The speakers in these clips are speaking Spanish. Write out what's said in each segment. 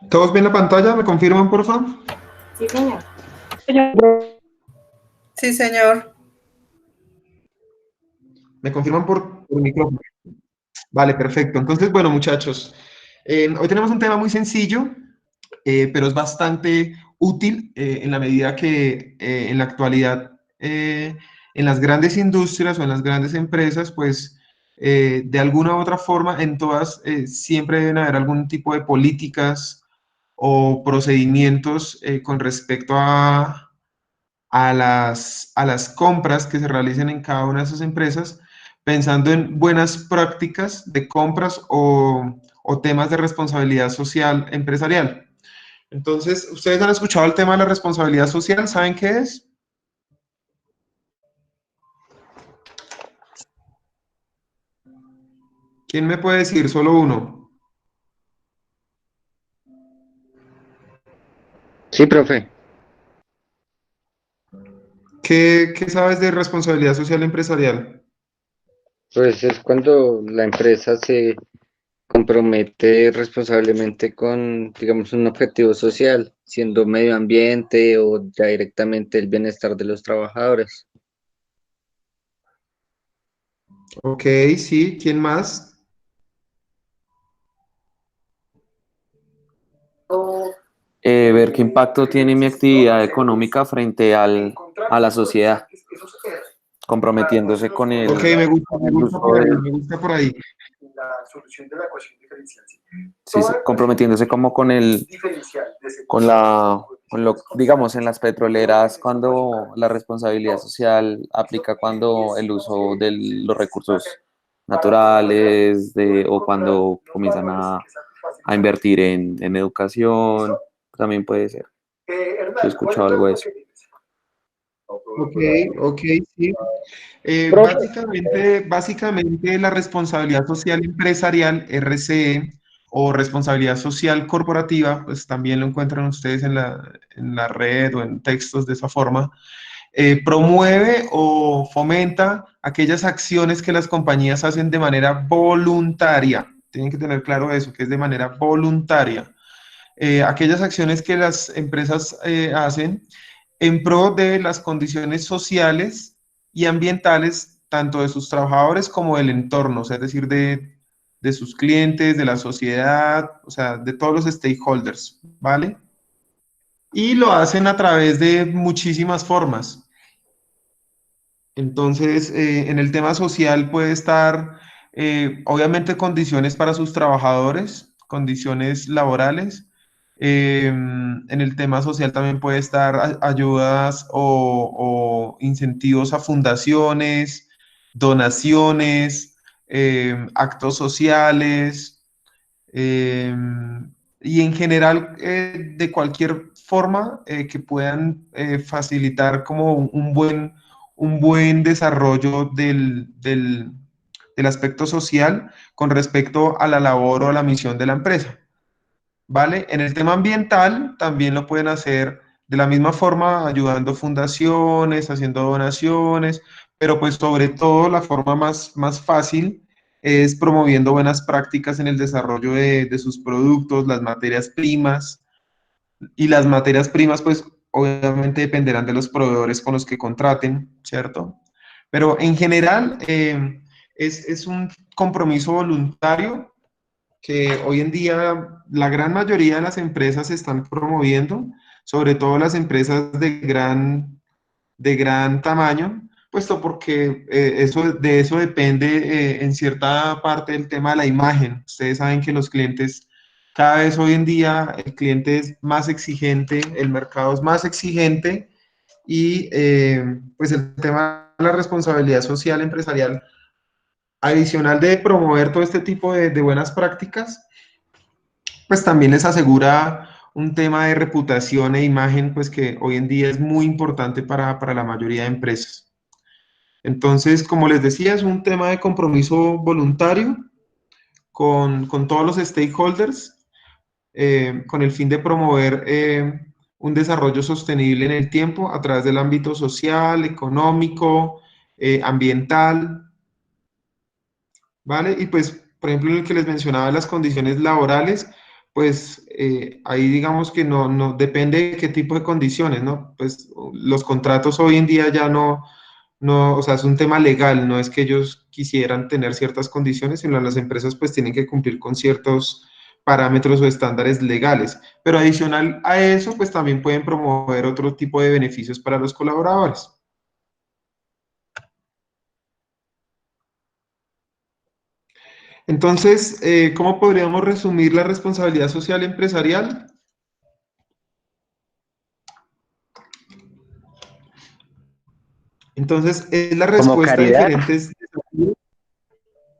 ¿Todos ven la pantalla? ¿Me confirman, por favor? Sí, señor. Sí, señor. ¿Me confirman por micrófono? Vale, perfecto. Entonces, bueno, muchachos, hoy tenemos un tema muy sencillo, pero es bastante útil en la medida que en la actualidad, en las grandes industrias o en las grandes empresas, pues de alguna u otra forma, en todas siempre deben haber algún tipo de políticas o procedimientos con respecto a las compras que se realicen en cada una de esas empresas, pensando en buenas prácticas de compras o temas de responsabilidad social empresarial. Entonces, ¿ustedes han escuchado el tema de la responsabilidad social? ¿Saben qué es? ¿Quién me puede decir? Solo uno. Sí, profe. ¿Qué sabes de responsabilidad social empresarial? Pues es cuando la empresa se compromete responsablemente con, digamos, un objetivo social, siendo medio ambiente o ya directamente el bienestar de los trabajadores. Ok, sí, ¿quién más? Ver qué impacto tiene mi actividad económica frente a la sociedad, comprometiéndose Ok, con me el gusta uso por ahí, del, me gusta por ahí. sí, sí, comprometiéndose como con digamos, en las petroleras, cuando la responsabilidad social aplica cuando el uso de los recursos naturales, o cuando comienzan a invertir en educación, también puede ser. Yo he escuchado algo de eso. Ok, ok, sí. Profe, Básicamente la responsabilidad social empresarial, RCE, o responsabilidad social corporativa, pues también lo encuentran ustedes en la red o en textos de esa forma, promueve o fomenta aquellas acciones que las compañías hacen de manera voluntaria. Tienen que tener claro eso, que es de manera voluntaria. Aquellas acciones que las empresas hacen en pro de las condiciones sociales y ambientales, tanto de sus trabajadores como del entorno, o sea, es decir, de sus clientes, de la sociedad, o sea, de todos los stakeholders, ¿vale? Y lo hacen a través de muchísimas formas. Entonces, en el tema social puede estar, obviamente, condiciones para sus trabajadores, condiciones laborales. En el tema social también puede estar ayudas o incentivos a fundaciones, donaciones, actos sociales, eh, y en general de cualquier forma que puedan facilitar como un buen desarrollo del aspecto social con respecto a la labor o a la misión de la empresa. ¿Vale? En el tema ambiental también lo pueden hacer de la misma forma, ayudando fundaciones, haciendo donaciones, pero pues sobre todo la forma más fácil es promoviendo buenas prácticas en el desarrollo de sus productos, las materias primas, y las materias primas pues obviamente dependerán de los proveedores con los que contraten, ¿cierto? Pero en general es un compromiso voluntario que hoy en día la gran mayoría de las empresas están promoviendo, sobre todo las empresas de gran tamaño, puesto porque de eso depende en cierta parte el tema de la imagen. Ustedes saben que los clientes, cada vez hoy en día, el cliente es más exigente, el mercado es más exigente y pues el tema de la responsabilidad social empresarial, adicional de promover todo este tipo de buenas prácticas, pues también les asegura un tema de reputación e imagen, pues que hoy en día es muy importante para la mayoría de empresas. Entonces, como les decía, es un tema de compromiso voluntario con todos los stakeholders, con el fin de promover un desarrollo sostenible en el tiempo a través del ámbito social, económico, ambiental, ¿vale? Y pues, por ejemplo, en el que les mencionaba las condiciones laborales, pues ahí digamos que no depende de qué tipo de condiciones, ¿no? Pues los contratos hoy en día ya no, o sea, es un tema legal, no es que ellos quisieran tener ciertas condiciones, sino las empresas pues tienen que cumplir con ciertos parámetros o estándares legales. Pero adicional a eso, pues también pueden promover otro tipo de beneficios para los colaboradores. Entonces, ¿cómo podríamos resumir la responsabilidad social empresarial? Entonces, es la Como respuesta a caridad, diferentes desafíos.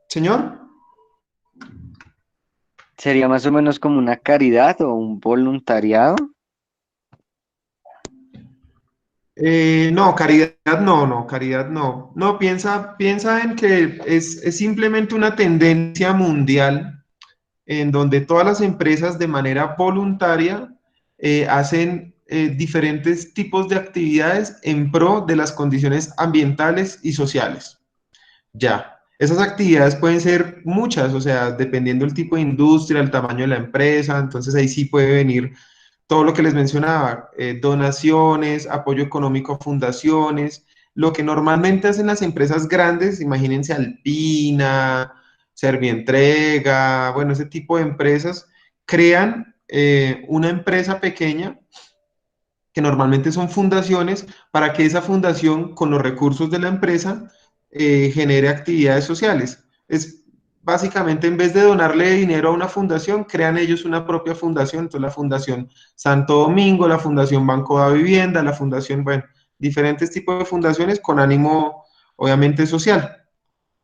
Señor. sería más o menos como una caridad o un voluntariado. No, caridad no, caridad no. No, piensa en que es simplemente una tendencia mundial en donde todas las empresas de manera voluntaria hacen diferentes tipos de actividades en pro de las condiciones ambientales y sociales. Ya, esas actividades pueden ser muchas, o sea, dependiendo del tipo de industria, el tamaño de la empresa, entonces ahí sí puede venir todo lo que les mencionaba, donaciones, apoyo económico a fundaciones, lo que normalmente hacen las empresas grandes, imagínense Alpina, Servientrega, bueno, ese tipo de empresas, crean una empresa pequeña que normalmente son fundaciones, para que esa fundación, con los recursos de la empresa, genere actividades sociales. Es básicamente, en vez de donarle dinero a una fundación, crean ellos una propia fundación. Entonces, la Fundación Santo Domingo, la Fundación Banco de Vivienda, la Fundación, bueno, diferentes tipos de fundaciones con ánimo, obviamente, social.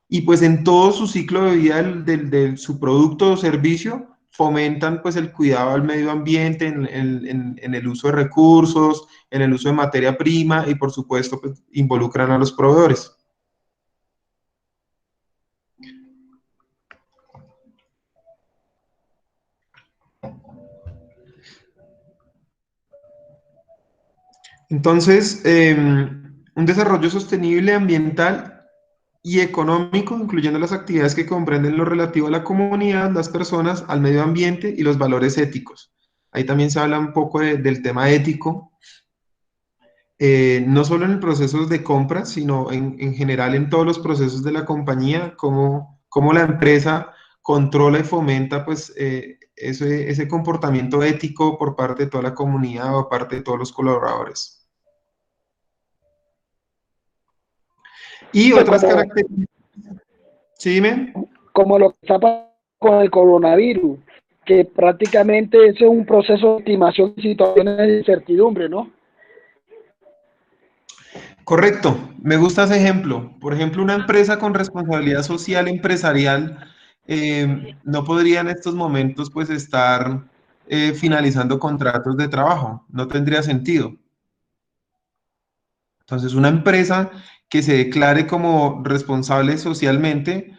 Y pues en todo su ciclo de vida de su producto o servicio fomentan pues el cuidado al medio ambiente en el uso de recursos, en el uso de materia prima y por supuesto pues, involucran a los proveedores. Entonces, un desarrollo sostenible ambiental y económico, incluyendo las actividades que comprenden lo relativo a la comunidad, las personas, al medio ambiente y los valores éticos. Ahí también se habla un poco del tema ético, no solo en el proceso de compra, sino en general en todos los procesos de la compañía, cómo la empresa controla y fomenta pues, ese comportamiento ético por parte de toda la comunidad o parte de todos los colaboradores. Y otras como, características, ¿sí, dime? como lo que está pasando con el coronavirus, que prácticamente ese es un proceso de estimación de situaciones de incertidumbre, ¿no? Correcto, me gusta ese ejemplo. Por ejemplo, una empresa con responsabilidad social empresarial no podría en estos momentos pues estar finalizando contratos de trabajo, no tendría sentido. Entonces, una empresa que se declare como responsable socialmente,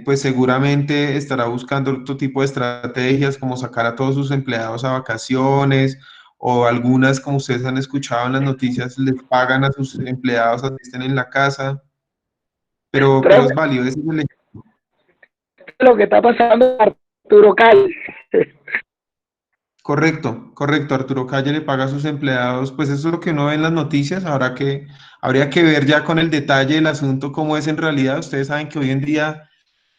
pues seguramente estará buscando otro tipo de estrategias, como sacar a todos sus empleados a vacaciones, o algunas, como ustedes han escuchado en las noticias, les pagan a sus empleados a que estén en la casa, pero Creo es que válido. Ese es el es lo que está pasando con Arturo Cal. Correcto, correcto. Arturo Calle le paga a sus empleados, pues eso es lo que uno ve en las noticias. Habría que ver ya con el detalle del asunto cómo es en realidad. Ustedes saben que hoy en día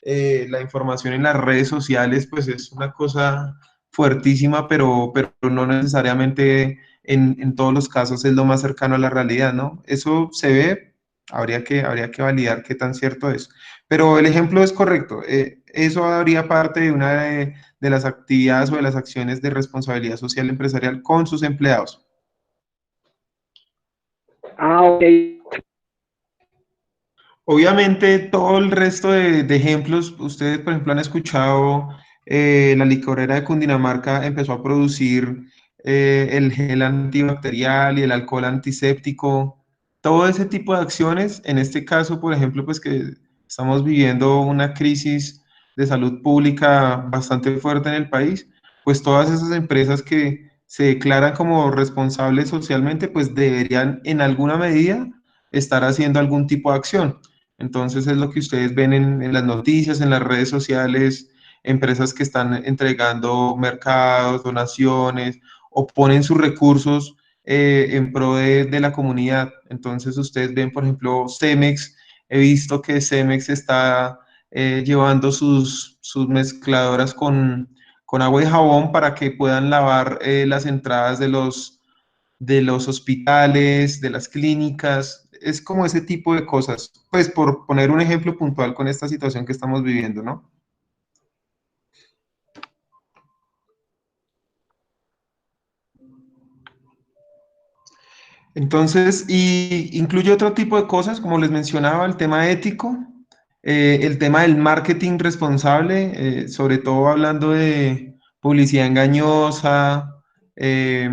la información en las redes sociales, pues es una cosa fuertísima, pero no necesariamente en todos los casos es lo más cercano a la realidad, ¿no? Eso se ve, habría que validar qué tan cierto es. Pero el ejemplo es correcto. Eso habría parte de una de las actividades o de las acciones de responsabilidad social empresarial con sus empleados. Ah, ok. Obviamente, todo el resto de ejemplos, ustedes, por ejemplo, han escuchado, la licorera de Cundinamarca empezó a producir el gel antibacterial y el alcohol antiséptico, todo ese tipo de acciones. En este caso, por ejemplo, pues que estamos viviendo una crisis de salud pública bastante fuerte en el país, pues todas esas empresas que se declaran como responsables socialmente, pues deberían en alguna medida estar haciendo algún tipo de acción. Entonces es lo que ustedes ven en las noticias, en las redes sociales, empresas que están entregando mercados, donaciones o ponen sus recursos en pro de la comunidad. Entonces ustedes ven, por ejemplo, Cemex, he visto que Cemex está llevando sus mezcladoras con agua y jabón para que puedan lavar las entradas de los hospitales, de las clínicas. Es como ese tipo de cosas. Pues por poner un ejemplo puntual con esta situación que estamos viviendo, ¿no? Entonces, y incluye otro tipo de cosas, como les mencionaba, el tema ético, el tema del marketing responsable, sobre todo hablando de publicidad engañosa eh,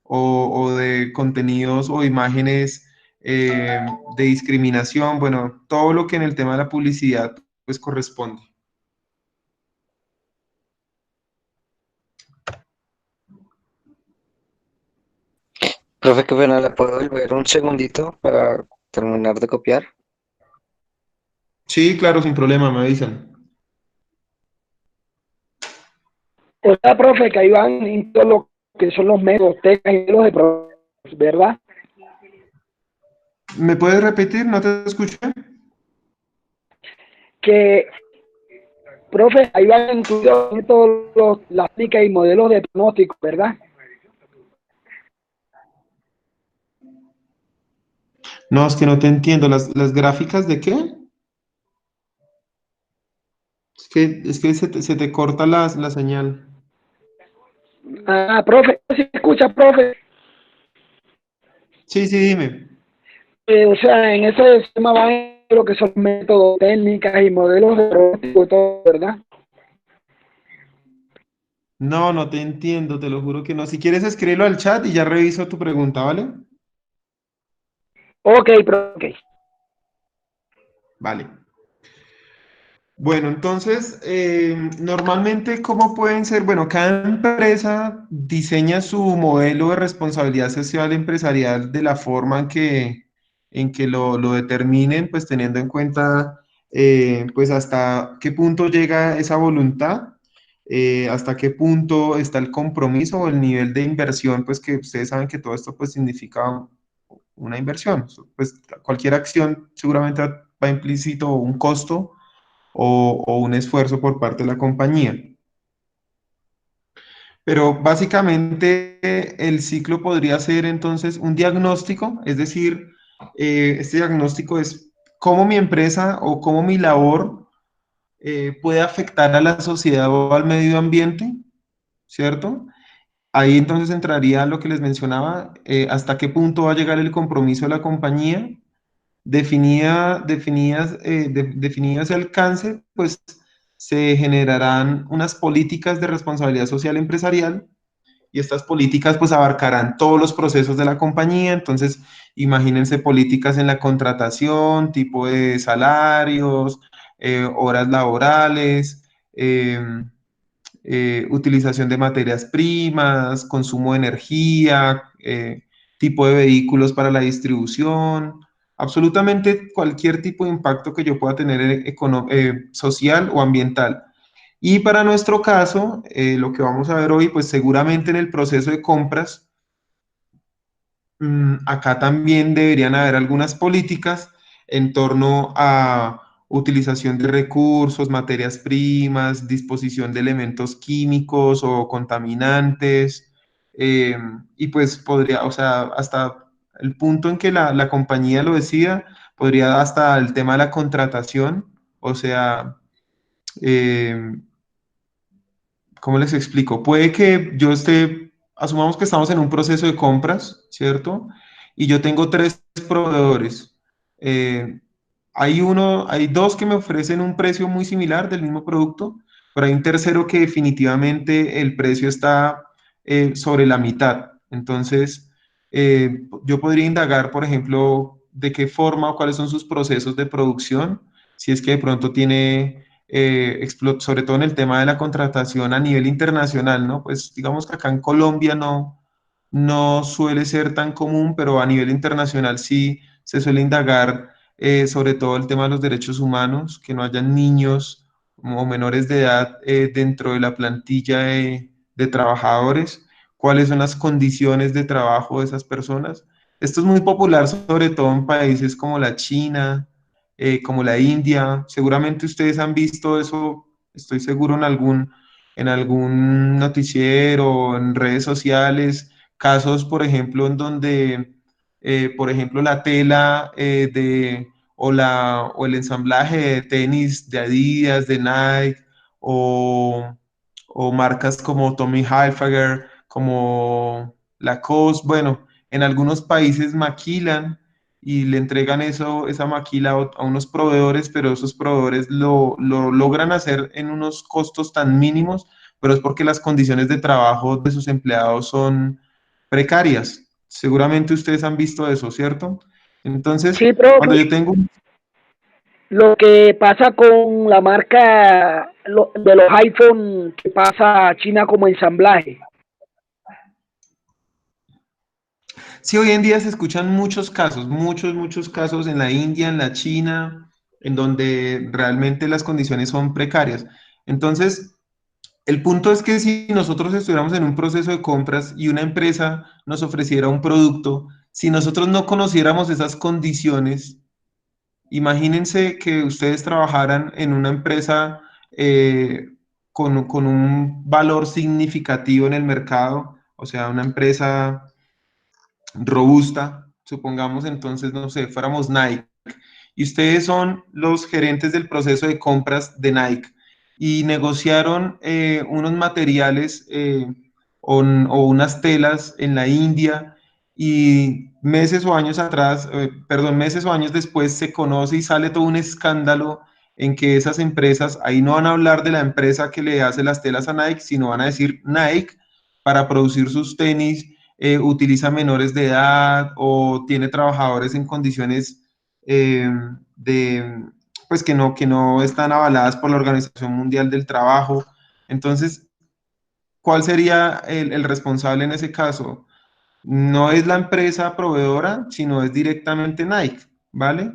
o de contenidos o imágenes de discriminación, bueno, todo lo que en el tema de la publicidad pues corresponde. Profe, qué pena, ¿la puedo volver un segundito para terminar de copiar? Sí, claro, sin problema, me avisan. O sea, profe, que ahí van en todo lo que son los métodos, técnicos y los de procesos, ¿verdad? ¿Me puedes repetir? ¿No te escuché? Que, profe, ahí van incluidos todos las técnicas y modelos de pronóstico, ¿verdad? No, es que no te entiendo. ¿Las gráficas de qué? Es que se te corta la señal. Ah, profe, ¿sí escucha, profe? Sí, sí, dime. O sea, en ese tema van lo que son métodos, técnicas y modelos de pronóstico y todo, ¿verdad? No, no te entiendo, te lo juro que no. Si quieres, escríbelo al chat y ya reviso tu pregunta, ¿vale? Ok, profe, ok. Vale. Bueno, entonces, normalmente, ¿cómo pueden ser? Bueno, cada empresa diseña su modelo de responsabilidad social empresarial de la forma en que lo determinen, pues teniendo en cuenta, pues hasta qué punto llega esa voluntad, hasta qué punto está el compromiso o el nivel de inversión, pues que ustedes saben que todo esto pues significa una inversión. Pues cualquier acción seguramente va implícito un costo o un esfuerzo por parte de la compañía. Pero básicamente el ciclo podría ser entonces un diagnóstico, es decir, este diagnóstico es cómo mi empresa o cómo mi labor puede afectar a la sociedad o al medio ambiente, ¿cierto? Ahí entonces entraría lo que les mencionaba, hasta qué punto va a llegar el compromiso de la compañía definido ese alcance, pues se generarán unas políticas de responsabilidad social empresarial y estas políticas pues abarcarán todos los procesos de la compañía. Entonces, imagínense políticas en la contratación, tipo de salarios, horas laborales, utilización de materias primas, consumo de energía, tipo de vehículos para la distribución, absolutamente cualquier tipo de impacto que yo pueda tener social o ambiental. Y para nuestro caso, lo que vamos a ver hoy, pues seguramente en el proceso de compras, acá también deberían haber algunas políticas en torno a utilización de recursos, materias primas, disposición de elementos químicos o contaminantes, eh, y pues podría, o sea, hasta el punto en que la compañía lo decida, podría hasta el tema de la contratación, o sea, eh, ¿cómo les explico? Puede que yo esté, asumamos que estamos en un proceso de compras, ¿cierto? Y yo tengo tres proveedores. Eh, hay dos que me ofrecen un precio muy similar del mismo producto, pero hay un tercero que definitivamente el precio está sobre la mitad. Entonces, yo podría indagar, por ejemplo, de qué forma o cuáles son sus procesos de producción, si es que de pronto tiene sobre todo en el tema de la contratación a nivel internacional, ¿no? Pues digamos que acá en Colombia no suele ser tan común, pero a nivel internacional sí se suele indagar sobre todo el tema de los derechos humanos, que no hayan niños o menores de edad dentro de la plantilla de trabajadores, cuáles son las condiciones de trabajo de esas personas. Esto es muy popular, sobre todo en países como la China, como la India. Seguramente ustedes han visto eso, estoy seguro en algún noticiero, en redes sociales, casos, por ejemplo, en donde, por ejemplo, la tela o el ensamblaje de tenis de Adidas, de Nike, o, o marcas como Tommy Hilfiger, como Lacoste, bueno, en algunos países maquilan y le entregan esa maquila a unos proveedores, pero esos proveedores lo logran hacer en unos costos tan mínimos, pero es porque las condiciones de trabajo de sus empleados son precarias. Seguramente ustedes han visto eso, ¿cierto? Entonces, Sí, cuando profe, yo tengo lo que pasa con la marca de los iPhone que pasa a China como ensamblaje. Sí, hoy en día se escuchan muchos casos, muchos casos en la India, en la China, en donde realmente las condiciones son precarias. Entonces, el punto es que si nosotros estuviéramos en un proceso de compras y una empresa nos ofreciera un producto, si nosotros no conociéramos esas condiciones, imagínense que ustedes trabajaran en una empresa con un valor significativo en el mercado, o sea, una empresa robusta, supongamos entonces, no sé, fuéramos Nike, y ustedes son los gerentes del proceso de compras de Nike y negociaron unos materiales o unas telas en la India y meses o años atrás, perdón, meses o años después se conoce y sale todo un escándalo en que esas empresas, ahí no van a hablar de la empresa que le hace las telas a Nike, sino van a decir Nike para producir sus tenis utiliza menores de edad o tiene trabajadores en condiciones eh, de, pues que no están avaladas por la Organización Mundial del Trabajo. Entonces, ¿cuál sería el responsable en ese caso? No es la empresa proveedora, sino es directamente Nike, ¿vale?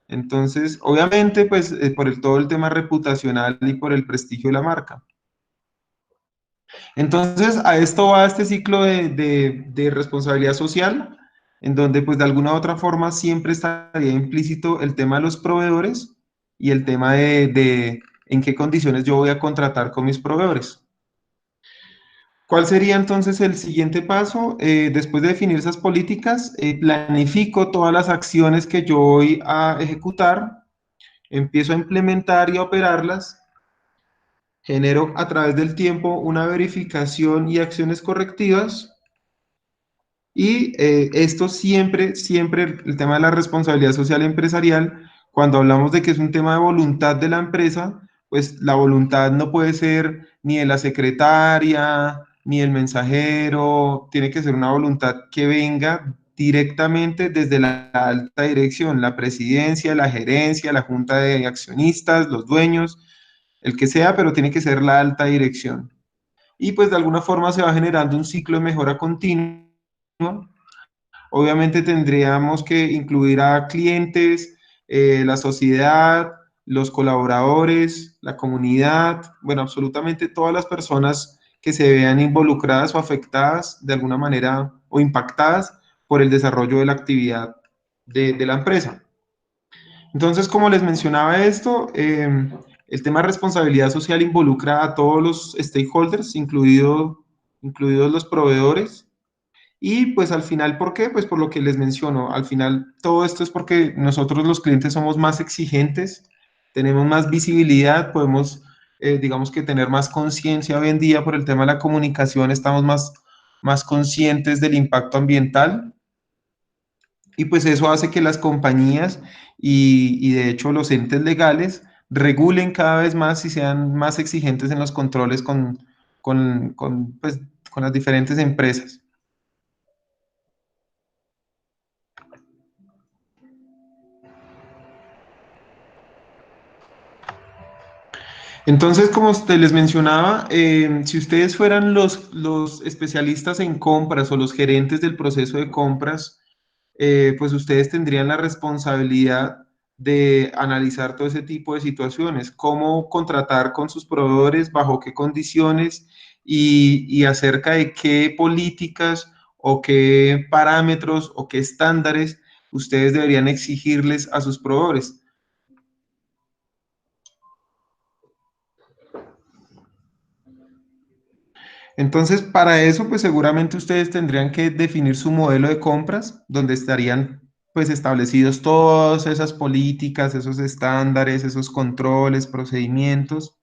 Entonces, obviamente, pues por todo el tema reputacional y por el prestigio de la marca. Entonces, a esto va este ciclo de responsabilidad social, en donde pues de alguna u otra forma siempre estaría implícito el tema de los proveedores y el tema de en qué condiciones yo voy a contratar con mis proveedores. ¿Cuál sería entonces el siguiente paso? Después de definir esas políticas, planifico todas las acciones que yo voy a ejecutar, empiezo a implementar y a operarlas, genero a través del tiempo una verificación y acciones correctivas. Y esto siempre, el tema de la responsabilidad social empresarial, cuando hablamos de que es un tema de voluntad de la empresa, pues la voluntad no puede ser ni de la secretaria, ni el mensajero, tiene que ser una voluntad que venga directamente desde la alta dirección, la presidencia, la gerencia, la junta de accionistas, los dueños, el que sea, pero tiene que ser la alta dirección. Y pues de alguna forma se va generando un ciclo de mejora continua. Obviamente tendríamos que incluir a clientes, la sociedad, los colaboradores, la comunidad, bueno, absolutamente todas las personas que se vean involucradas o afectadas de alguna manera o impactadas por el desarrollo de la actividad de la empresa. Entonces, como les mencionaba esto, el tema de responsabilidad social involucra a todos los stakeholders, incluidos los proveedores, y pues al final, ¿por qué? Pues por lo que les menciono, al final todo esto es porque nosotros los clientes somos más exigentes, tenemos más visibilidad, podemos, digamos que tener más conciencia hoy en día por el tema de la comunicación, estamos más conscientes del impacto ambiental y pues eso hace que las compañías y de hecho los entes legales regulen cada vez más y sean más exigentes en los controles pues, con las diferentes empresas. Entonces, como usted les mencionaba, si ustedes fueran los especialistas en compras o los gerentes del proceso de compras, pues ustedes tendrían la responsabilidad de analizar todo ese tipo de situaciones, cómo contratar con sus proveedores, bajo qué condiciones y acerca de qué políticas o qué parámetros o qué estándares ustedes deberían exigirles a sus proveedores. Entonces, para eso, pues seguramente ustedes tendrían que definir su modelo de compras, donde estarían pues establecidos todas esas políticas, esos estándares, esos controles, procedimientos.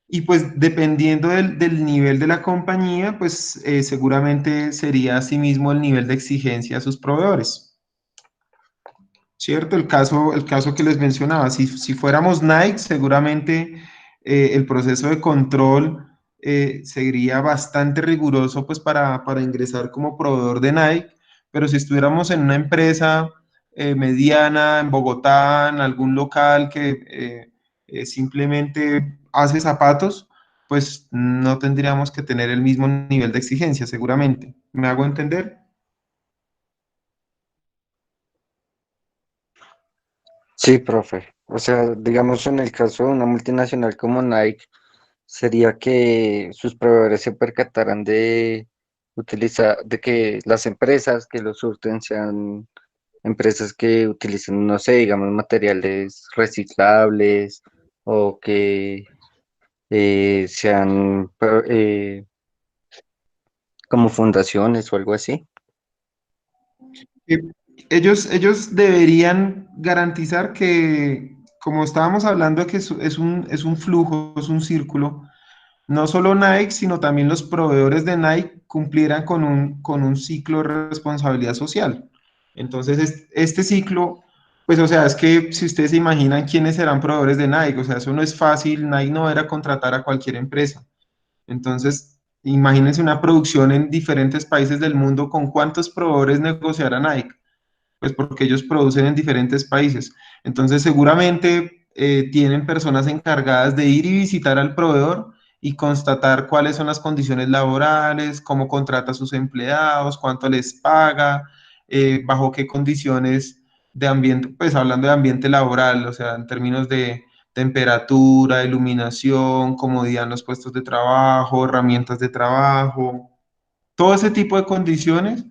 Y pues dependiendo del nivel de la compañía, pues seguramente sería asimismo el nivel de exigencia a sus proveedores. ¿Cierto? El caso que les mencionaba, si fuéramos Nike, seguramente el proceso de control sería bastante riguroso pues para ingresar como proveedor de Nike, pero si estuviéramos en una empresa mediana, en Bogotá, en algún local que simplemente hace zapatos, pues no tendríamos que tener el mismo nivel de exigencia, seguramente. ¿Me hago entender? Sí, profe. O sea, digamos en el caso de una multinacional como Nike, sería que sus proveedores se percataran de utilizar, de que las empresas que los surten sean empresas que utilicen, no sé, digamos, materiales reciclables o que sean como fundaciones o algo así. Eh, ellos deberían garantizar que, como estábamos hablando, que es un flujo, es un círculo, no solo Nike, sino también los proveedores de Nike cumplieran con un ciclo de responsabilidad social. Entonces, este ciclo, pues, o sea, es que si ustedes se imaginan quiénes serán proveedores de Nike, o sea, eso no es fácil, Nike no era contratar a cualquier empresa. Entonces, imagínense una producción en diferentes países del mundo, ¿con cuántos proveedores negociará Nike? Pues porque ellos producen en diferentes países. Entonces, seguramente tienen personas encargadas de ir y visitar al proveedor y constatar cuáles son las condiciones laborales, cómo contrata a sus empleados, cuánto les paga, bajo qué condiciones de ambiente, pues hablando de ambiente laboral, o sea, en términos de temperatura, iluminación, comodidad en los puestos de trabajo, herramientas de trabajo, todo ese tipo de condiciones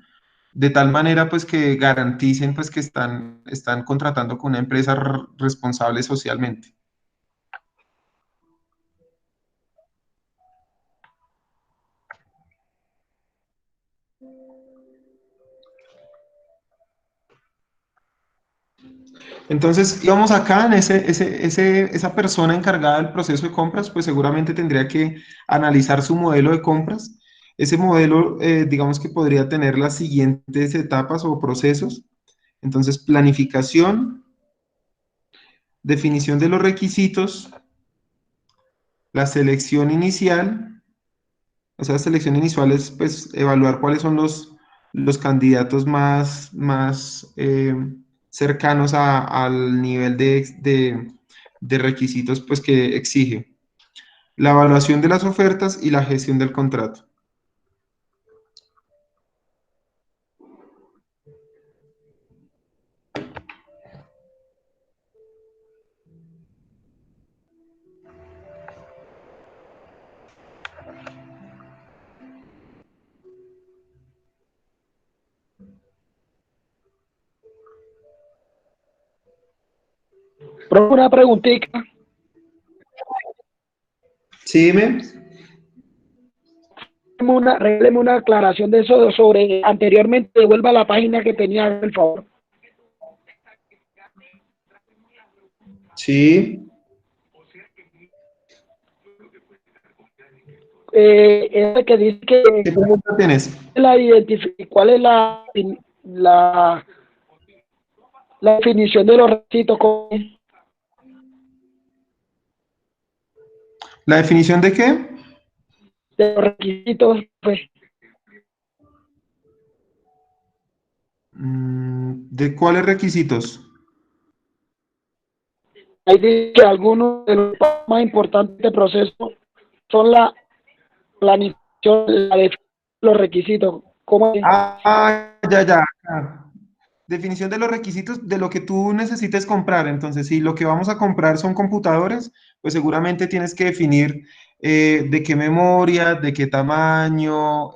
de tal manera pues que garanticen pues que están contratando con una empresa responsable socialmente. Entonces, íbamos acá en esa persona encargada del proceso de compras, pues seguramente tendría que analizar su modelo de compras. Ese modelo, digamos que podría tener las siguientes etapas o procesos. Entonces, planificación, definición de los requisitos, la selección inicial. O sea, selección inicial es pues evaluar cuáles son los candidatos más cercanos al nivel de requisitos pues que exige. La evaluación de las ofertas y la gestión del contrato. Profe, una preguntita. ¿Sí, dime? Regáleme una aclaración de eso sobre anteriormente. Devuelva a la página que tenía, por favor. Sí. Ese que dice que ¿Qué pregunta tienes? cuál es la, la definición de los requisitos. ¿La definición de qué? De los requisitos, pues, ¿De cuáles requisitos? ahí dice que algunos de los más importantes del proceso son la planificación, la definición de los requisitos. ¿Cómo es? Ah, ya. definición de los requisitos de lo que tú necesites comprar. Entonces, si lo que vamos a comprar son computadores, pues seguramente tienes que definir de qué memoria, de qué tamaño,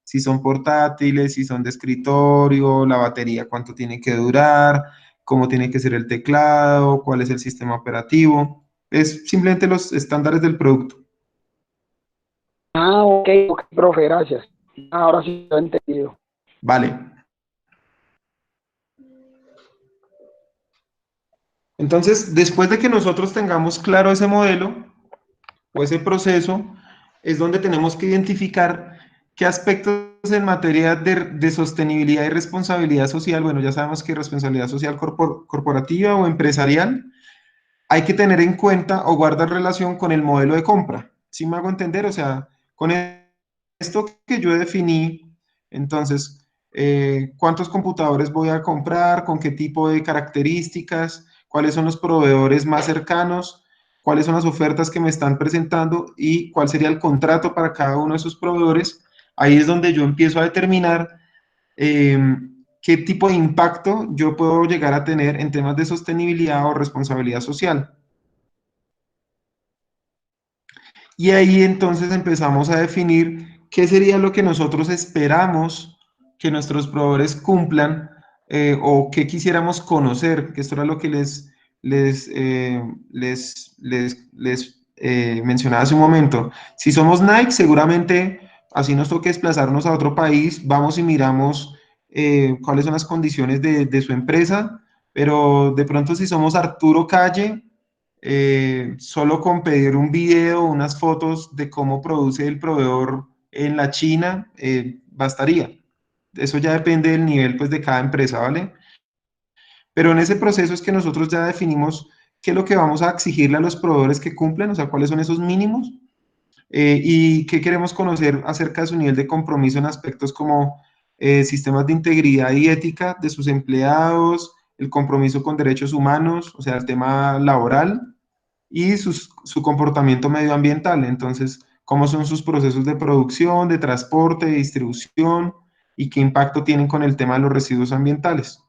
si son portátiles, si son de escritorio, la batería, cuánto tiene que durar, cómo tiene que ser el teclado, cuál es el sistema operativo. Es simplemente los estándares del producto. Ah, ok, ok, profe, gracias. Ahora sí lo he entendido. Vale. Entonces, después de que nosotros tengamos claro ese modelo o ese proceso, es donde tenemos que identificar qué aspectos en materia de sostenibilidad y responsabilidad social, bueno, ya sabemos que responsabilidad social corporativa o empresarial, hay que tener en cuenta o guardar relación con el modelo de compra. ¿Sí me hago entender? O sea, con esto que yo definí, entonces, ¿cuántos computadores voy a comprar? ¿Con qué tipo de características? ¿Cuáles son los proveedores más cercanos? ¿Cuáles son las ofertas que me están presentando? ¿Y cuál sería el contrato para cada uno de esos proveedores? Ahí es donde yo empiezo a determinar eh, qué tipo de impacto yo puedo llegar a tener en temas de sostenibilidad o responsabilidad social. Y ahí entonces empezamos a definir qué sería lo que nosotros esperamos que nuestros proveedores cumplan o qué quisiéramos conocer, que esto era lo que les mencionaba hace un momento. Si somos Nike, seguramente así nos toque desplazarnos a otro país, vamos y miramos cuáles son las condiciones de su empresa, pero de pronto si somos Arturo Calle, solo con pedir un video, unas fotos de cómo produce el proveedor en la China, bastaría. Eso ya depende del nivel pues, de cada empresa, ¿vale? Pero en ese proceso es que nosotros ya definimos qué es lo que vamos a exigirle a los proveedores que cumplen, o sea, cuáles son esos mínimos, y qué queremos conocer acerca de su nivel de compromiso en aspectos como sistemas de integridad y ética de sus empleados, el compromiso con derechos humanos, o sea, el tema laboral, y su comportamiento medioambiental. Entonces, cómo son sus procesos de producción, de transporte, de distribución y qué impacto tienen con el tema de los residuos ambientales.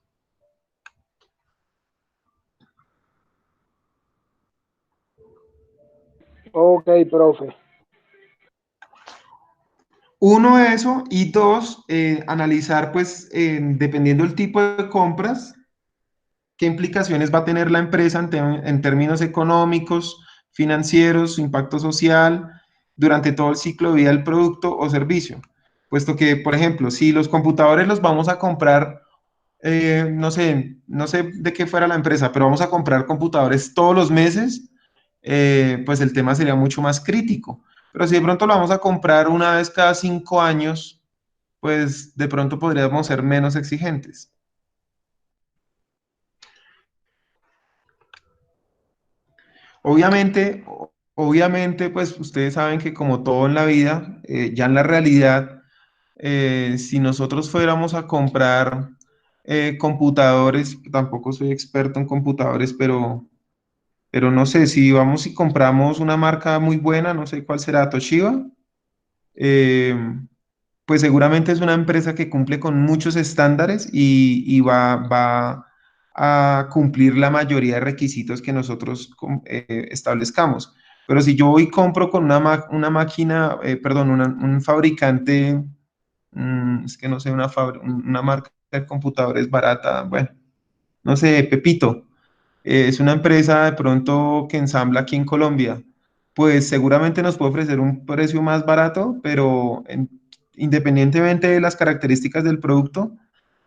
Ok, profe. Uno, eso, y dos, analizar, pues, dependiendo del tipo de compras, qué implicaciones va a tener la empresa en términos económicos, financieros, impacto social, durante todo el ciclo de vida del producto o servicio. Puesto que, por ejemplo, si los computadores los vamos a comprar, no sé de qué fuera la empresa, pero vamos a comprar computadores todos los meses, pues el tema sería mucho más crítico. Pero si de pronto lo vamos a comprar una vez cada 5 años, pues de pronto podríamos ser menos exigentes. Obviamente, obviamente, pues ustedes saben que como todo en la vida, ya en la realidad, si nosotros fuéramos a comprar computadores, tampoco soy experto en computadores, pero no sé, si vamos y compramos una marca muy buena, no sé cuál será, Toshiba, eh, pues seguramente es una empresa que cumple con muchos estándares y va a cumplir la mayoría de requisitos que nosotros establezcamos. Pero si yo voy y compro con una máquina, perdón, un fabricante, es que no sé, una marca de computadores barata, bueno, no sé, Pepito, es una empresa de pronto que ensambla aquí en Colombia, pues seguramente nos puede ofrecer un precio más barato, pero independientemente de las características del producto,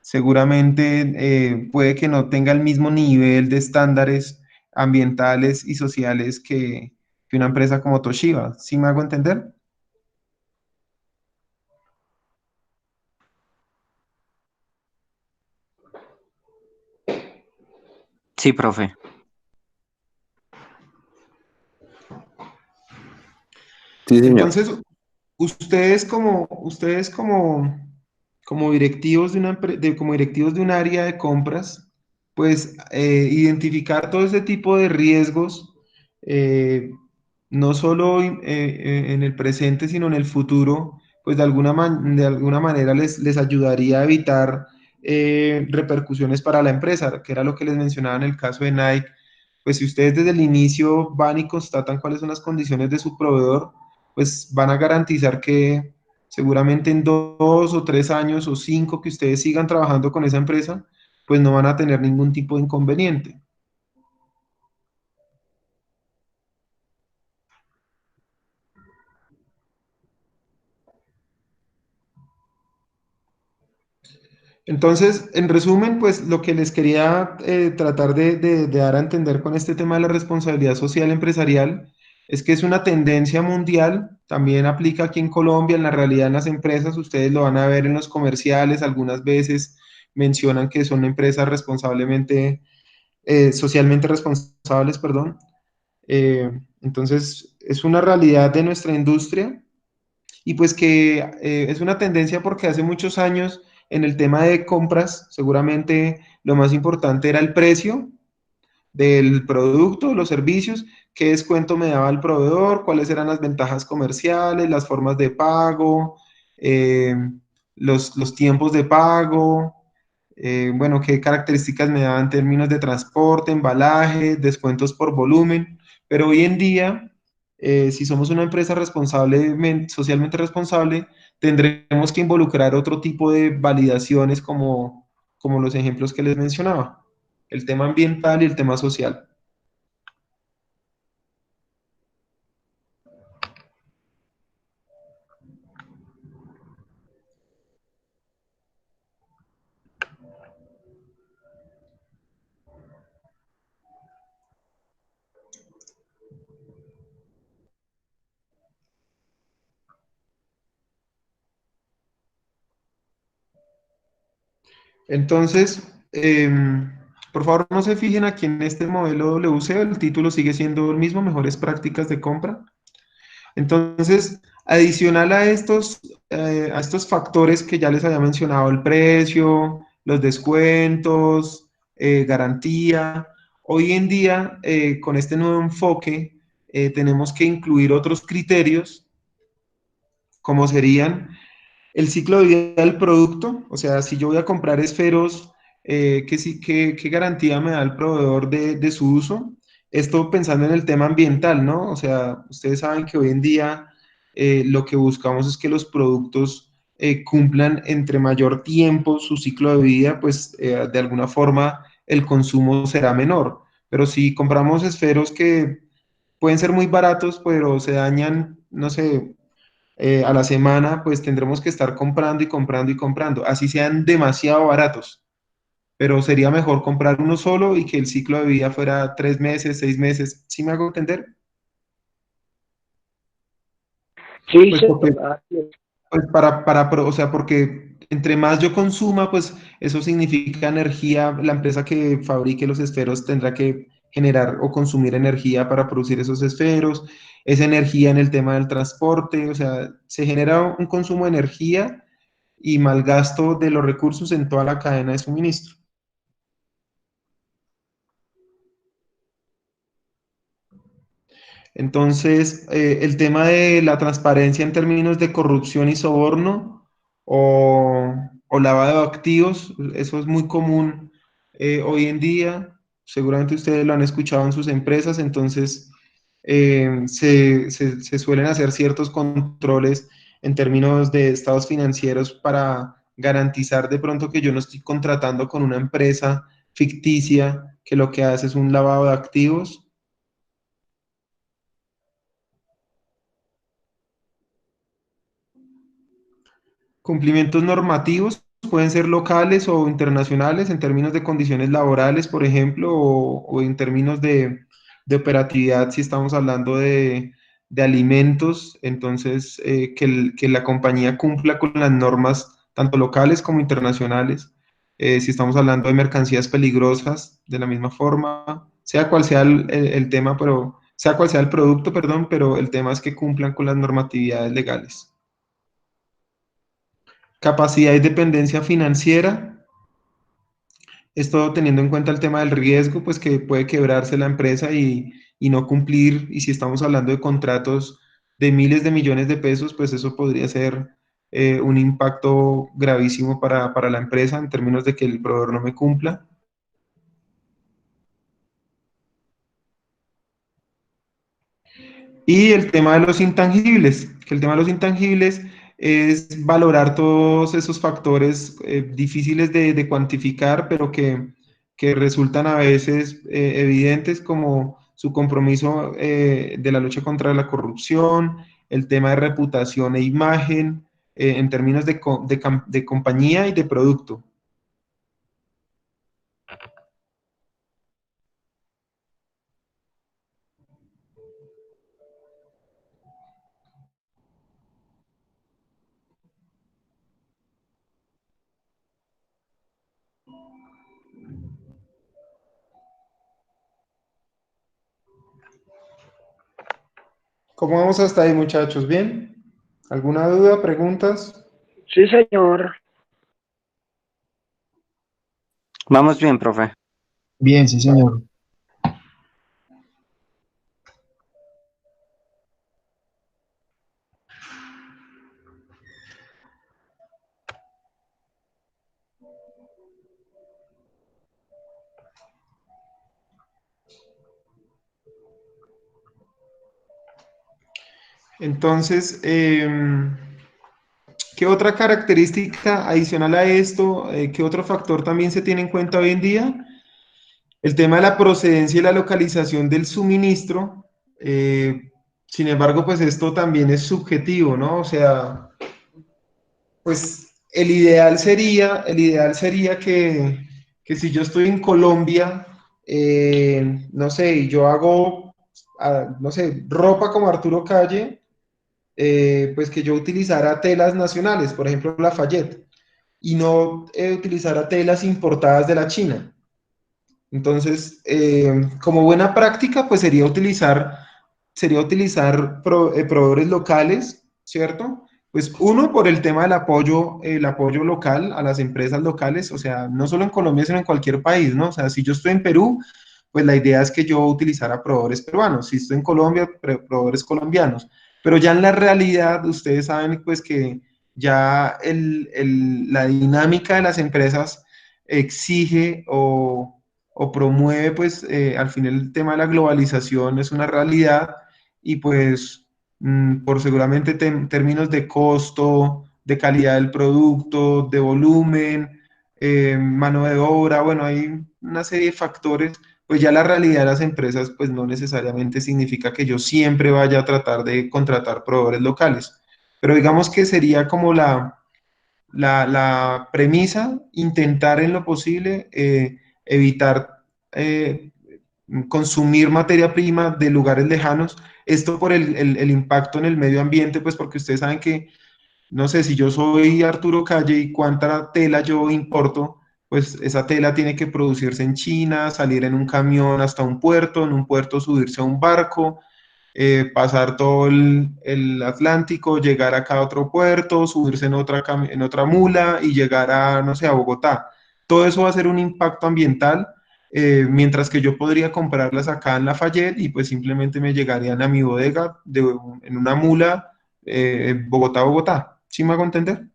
seguramente puede que no tenga el mismo nivel de estándares ambientales y sociales que una empresa como Toshiba. ¿Sí me hago entender? Sí, profe. Sí, señor. Entonces, como directivos como directivos de un área de compras, pues identificar todo ese tipo de riesgos, eh, no solo en el presente, sino en el futuro, pues de alguna manera les ayudaría a evitar repercusiones para la empresa, que era lo que les mencionaba en el caso de Nike. Pues si ustedes desde el inicio van y constatan cuáles son las condiciones de su proveedor, pues van a garantizar que seguramente en 2 o 3 años o 5 que ustedes sigan trabajando con esa empresa, pues no van a tener ningún tipo de inconveniente. Entonces, en resumen, pues lo que les quería tratar de dar a entender con este tema de la responsabilidad social empresarial es que es una tendencia mundial, también aplica aquí en Colombia, en la realidad en las empresas, ustedes lo van a ver en los comerciales, algunas veces mencionan que son empresas responsablemente, socialmente responsables, perdón. Entonces, es una realidad de nuestra industria y pues que es una tendencia porque hace muchos años en el tema de compras, seguramente lo más importante era el precio del producto, los servicios, qué descuento me daba el proveedor, cuáles eran las ventajas comerciales, las formas de pago, eh, los tiempos de pago, bueno, qué características me daban en términos de transporte, embalaje, descuentos por volumen, pero hoy en día, si somos una empresa responsable, socialmente responsable, tendremos que involucrar otro tipo de validaciones como los ejemplos que les mencionaba, el tema ambiental y el tema social. Entonces, por favor, no se fijen aquí en este modelo WCO, el título sigue siendo el mismo, mejores prácticas de compra. Entonces, adicional a estos factores que ya les había mencionado, el precio, los descuentos, garantía, hoy en día, con este nuevo enfoque, tenemos que incluir otros criterios, como serían el ciclo de vida del producto, o sea, si yo voy a comprar esferos, ¿qué garantía me da el proveedor de su uso? Esto pensando en el tema ambiental, ¿no? O sea, ustedes saben que hoy en día lo que buscamos es que los productos cumplan entre mayor tiempo su ciclo de vida, pues de alguna forma el consumo será menor. Pero si compramos esferos que pueden ser muy baratos, pero se dañan, no sé, a la semana, pues tendremos que estar comprando y comprando y comprando, así sean demasiado baratos, pero sería mejor comprar uno solo y que el ciclo de vida fuera 3 meses, 6 meses. ¿Sí me hago entender? Sí, Pues sí, porque, así es. pues o sea, porque entre más yo consuma, pues eso significa energía, la empresa que fabrique los esferos tendrá que generar o consumir energía para producir esos esferos, esa energía en el tema del transporte, o sea, se genera un consumo de energía y malgasto de los recursos en toda la cadena de suministro. Entonces, el tema de la transparencia en términos de corrupción y soborno o lavado de activos, eso es muy común hoy en día. Seguramente ustedes lo han escuchado en sus empresas, entonces se suelen hacer ciertos controles en términos de estados financieros para garantizar de pronto que yo no estoy contratando con una empresa ficticia que lo que hace es un lavado de activos. Cumplimientos normativos pueden ser locales o internacionales en términos de condiciones laborales, por ejemplo, o en términos de operatividad, si estamos hablando de alimentos, entonces que la compañía cumpla con las normas tanto locales como internacionales. Si estamos hablando de mercancías peligrosas, de la misma forma, sea cual sea el tema, pero sea cual sea el producto, perdón, pero el tema es que cumplan con las normatividades legales. Capacidad y dependencia financiera, esto teniendo en cuenta el tema del riesgo, pues que puede quebrarse la empresa y no cumplir, y si estamos hablando de contratos de miles de millones de pesos, pues eso podría ser un impacto gravísimo para la empresa en términos de que el proveedor no me cumpla. Y el tema de los intangibles, que el tema de los intangibles es valorar todos esos factores difíciles de cuantificar, pero que resultan a veces evidentes, como su compromiso de la lucha contra la corrupción, el tema de reputación e imagen, en términos de compañía y de producto. ¿Cómo vamos hasta ahí, muchachos? ¿Bien? ¿Alguna duda, preguntas? Sí, señor. Vamos bien, profe. Bien, sí, señor. Entonces, ¿qué otra característica adicional a esto, qué otro factor también se tiene en cuenta hoy en día? El tema de la procedencia y la localización del suministro. Sin embargo, pues esto también es subjetivo, ¿no? O sea, pues el ideal sería que si yo estoy en Colombia, no sé, y yo hago, no sé, ropa como Arturo Calle, pues que yo utilizara telas nacionales, por ejemplo, Lafayette, y no utilizara telas importadas de la China. Entonces, como buena práctica, pues sería utilizar proveedores locales, ¿cierto? Pues uno, por el tema del el apoyo local a las empresas locales, o sea, no solo en Colombia, sino en cualquier país, ¿no? O sea, si yo estoy en Perú, pues la idea es que yo utilizara proveedores peruanos; si estoy en Colombia, proveedores colombianos. Pero ya en la realidad, ustedes saben, pues que ya la dinámica de las empresas exige o promueve, pues al final el tema de la globalización es una realidad, y pues por seguramente términos de costo, de calidad del producto, de volumen, mano de obra, bueno, hay una serie de factores. Pues ya la realidad de las empresas pues no necesariamente significa que yo siempre vaya a tratar de contratar proveedores locales, pero digamos que sería como la premisa: intentar en lo posible evitar eh, consumir materia prima de lugares lejanos. Esto por el impacto en el medio ambiente, pues porque ustedes saben que, no sé, si yo soy Arturo Calle y cuánta tela yo importo, pues esa tela tiene que producirse en China, salir en un camión hasta un puerto, en un puerto subirse a un barco, pasar todo el Atlántico, llegar acá a otro puerto, subirse en otra mula y llegar a, no sé, a Bogotá. Todo eso va a ser un impacto ambiental, mientras que yo podría comprarlas acá en Lafayette y pues simplemente me llegarían a mi bodega en una mula, Bogotá, Bogotá. ¿Sí me hago entender?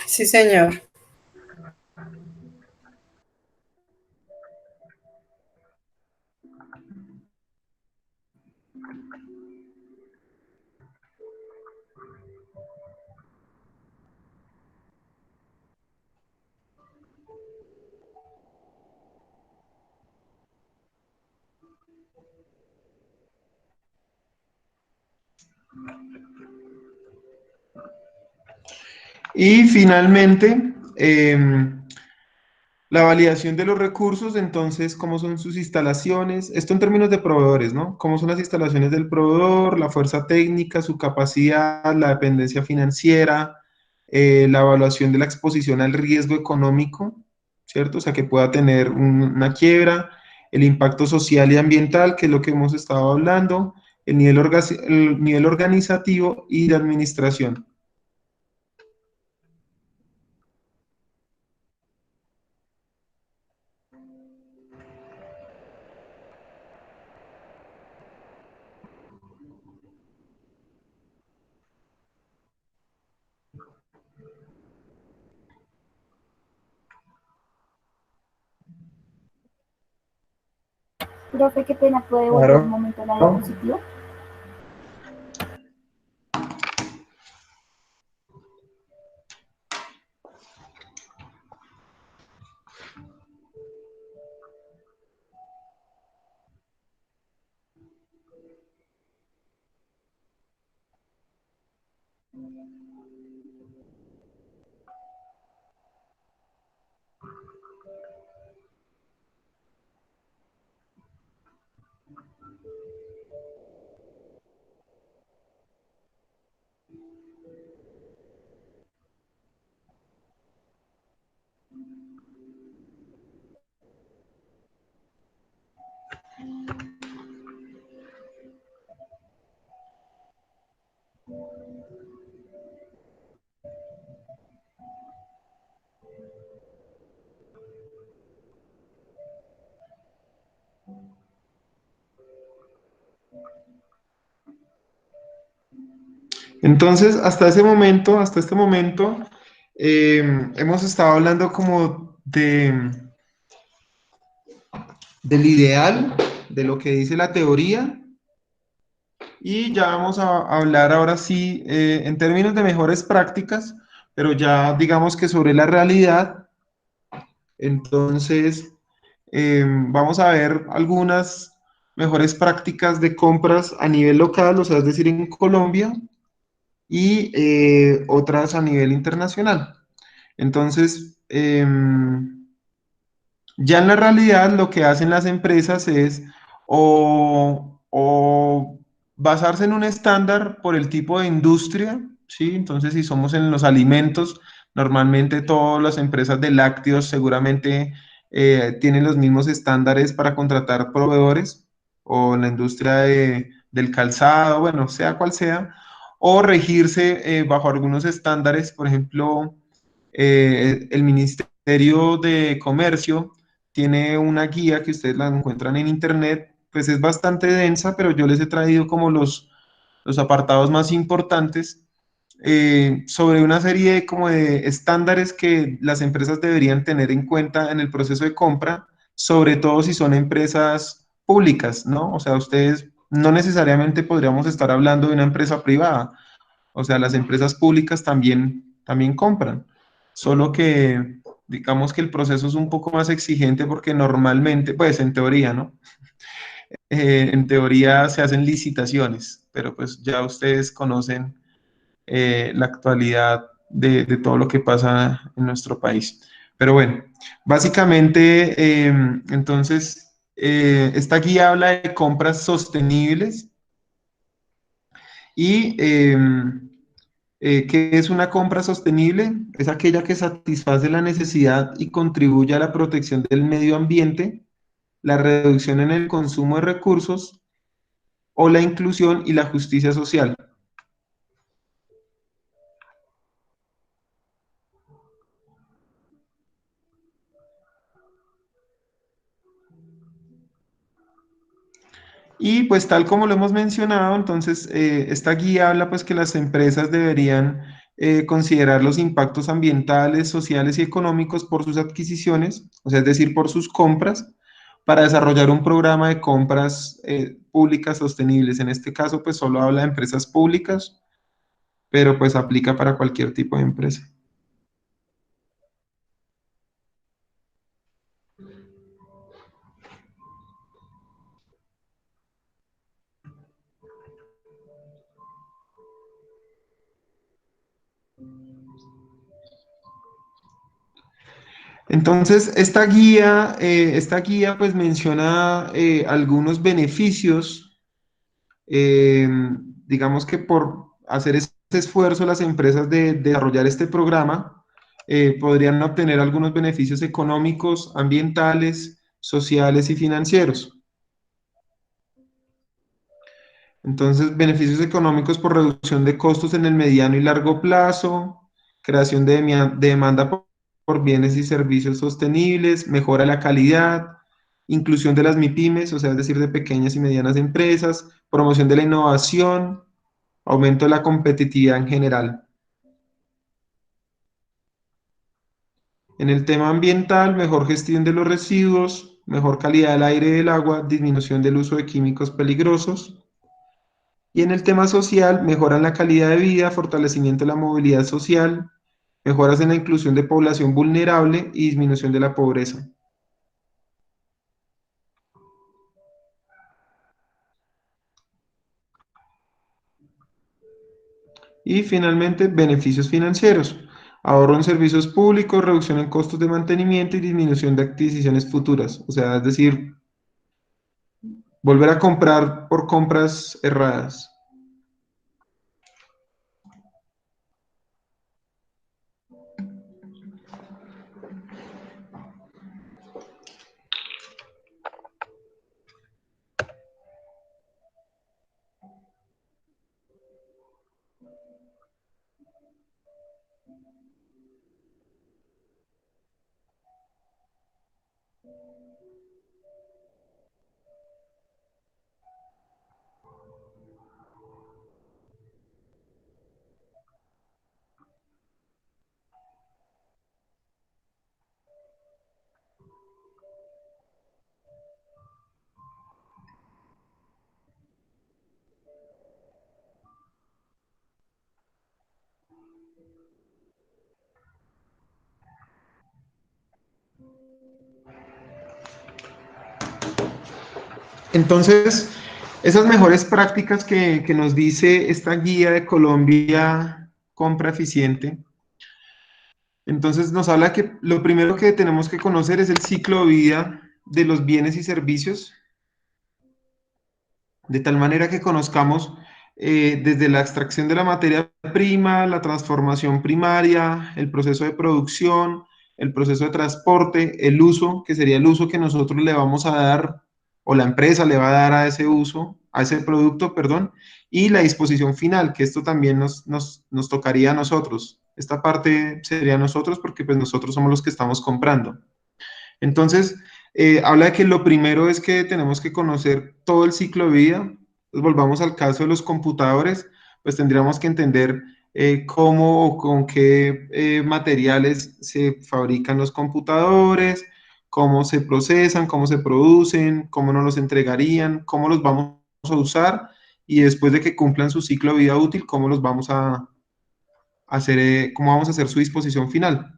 Sí, señor. Y finalmente, la validación de los recursos. Entonces, ¿cómo son sus instalaciones? Esto en términos de proveedores, ¿no? ¿Cómo son las instalaciones del proveedor, la fuerza técnica, su capacidad, la dependencia financiera, la evaluación de la exposición al riesgo económico, ¿cierto? O sea, que pueda tener una quiebra, el impacto social y ambiental, que es lo que hemos estado hablando, el nivel organizativo y de administración. Profe, qué pena, ¿puede volver un Claro. momento a la diapositiva? Entonces, hasta este momento, hemos estado hablando como del ideal, de lo que dice la teoría, y ya vamos a hablar ahora sí en términos de mejores prácticas, pero ya digamos que sobre la realidad. Entonces, vamos a ver algunas mejores prácticas de compras a nivel local, o sea, es decir, en Colombia, y otras a nivel internacional. Entonces, ya en la realidad lo que hacen las empresas es o basarse en un estándar por el tipo de industria, ¿sí? Entonces, si somos en los alimentos, normalmente todas las empresas de lácteos seguramente tienen los mismos estándares para contratar proveedores, o en la industria del calzado, bueno, sea cual sea, o regirse bajo algunos estándares. Por ejemplo, el Ministerio de Comercio tiene una guía que ustedes la encuentran en internet, pues es bastante densa, pero yo les he traído como los apartados más importantes sobre una serie como de estándares que las empresas deberían tener en cuenta en el proceso de compra, sobre todo si son empresas públicas, ¿no? O sea, ustedes no necesariamente podríamos estar hablando de una empresa privada, o sea, las empresas públicas también compran, solo que digamos que el proceso es un poco más exigente porque normalmente, pues en teoría, ¿no? En teoría se hacen licitaciones, pero pues ya ustedes conocen la actualidad de todo lo que pasa en nuestro país. Pero bueno, básicamente, entonces, esta guía habla de compras sostenibles y ¿qué es una compra sostenible? Es aquella que satisface la necesidad y contribuye a la protección del medio ambiente, la reducción en el consumo de recursos o la inclusión y la justicia social. Y pues tal como lo hemos mencionado, entonces esta guía habla pues que las empresas deberían considerar los impactos ambientales, sociales y económicos por sus adquisiciones, o sea, es decir, por sus compras, para desarrollar un programa de compras públicas sostenibles. En este caso pues solo habla de empresas públicas, pero pues aplica para cualquier tipo de empresa. Entonces, esta guía pues menciona algunos beneficios, eh, digamos que por hacer ese esfuerzo las empresas de desarrollar este programa podrían obtener algunos beneficios económicos, ambientales, sociales y financieros. Entonces, beneficios económicos por reducción de costos en el mediano y largo plazo, creación de demanda por bienes y servicios sostenibles, mejora la calidad, inclusión de las MIPIMES, o sea, es decir, de pequeñas y medianas empresas, promoción de la innovación, aumento de la competitividad en general. En el tema ambiental, mejor gestión de los residuos, mejor calidad del aire y del agua, disminución del uso de químicos peligrosos. Y en el tema social, mejoran la calidad de vida, fortalecimiento de la movilidad social, mejoras en la inclusión de población vulnerable y disminución de la pobreza. Y finalmente, beneficios financieros. Ahorro en servicios públicos, reducción en costos de mantenimiento y disminución de adquisiciones futuras. O sea, es decir, volver a comprar por compras erradas. Entonces, esas mejores prácticas que nos dice esta guía de Colombia Compra Eficiente, entonces nos habla que lo primero que tenemos que conocer es el ciclo de vida de los bienes y servicios, de tal manera que conozcamos desde la extracción de la materia prima, la transformación primaria, el proceso de producción, el proceso de transporte, el uso, que sería el uso que nosotros le vamos a dar, o la empresa le va a dar a ese uso, a ese producto, perdón, y la disposición final, que esto también nos tocaría a nosotros. Esta parte sería a nosotros porque pues nosotros somos los que estamos comprando. Entonces, habla de que lo primero es que tenemos que conocer todo el ciclo de vida. Entonces, volvamos al caso de los computadores, pues tendríamos que entender cómo o con qué materiales se fabrican los computadores, cómo se procesan, cómo se producen, cómo nos los entregarían, cómo los vamos a usar y después de que cumplan su ciclo de vida útil, cómo los vamos a hacer, cómo vamos a hacer su disposición final.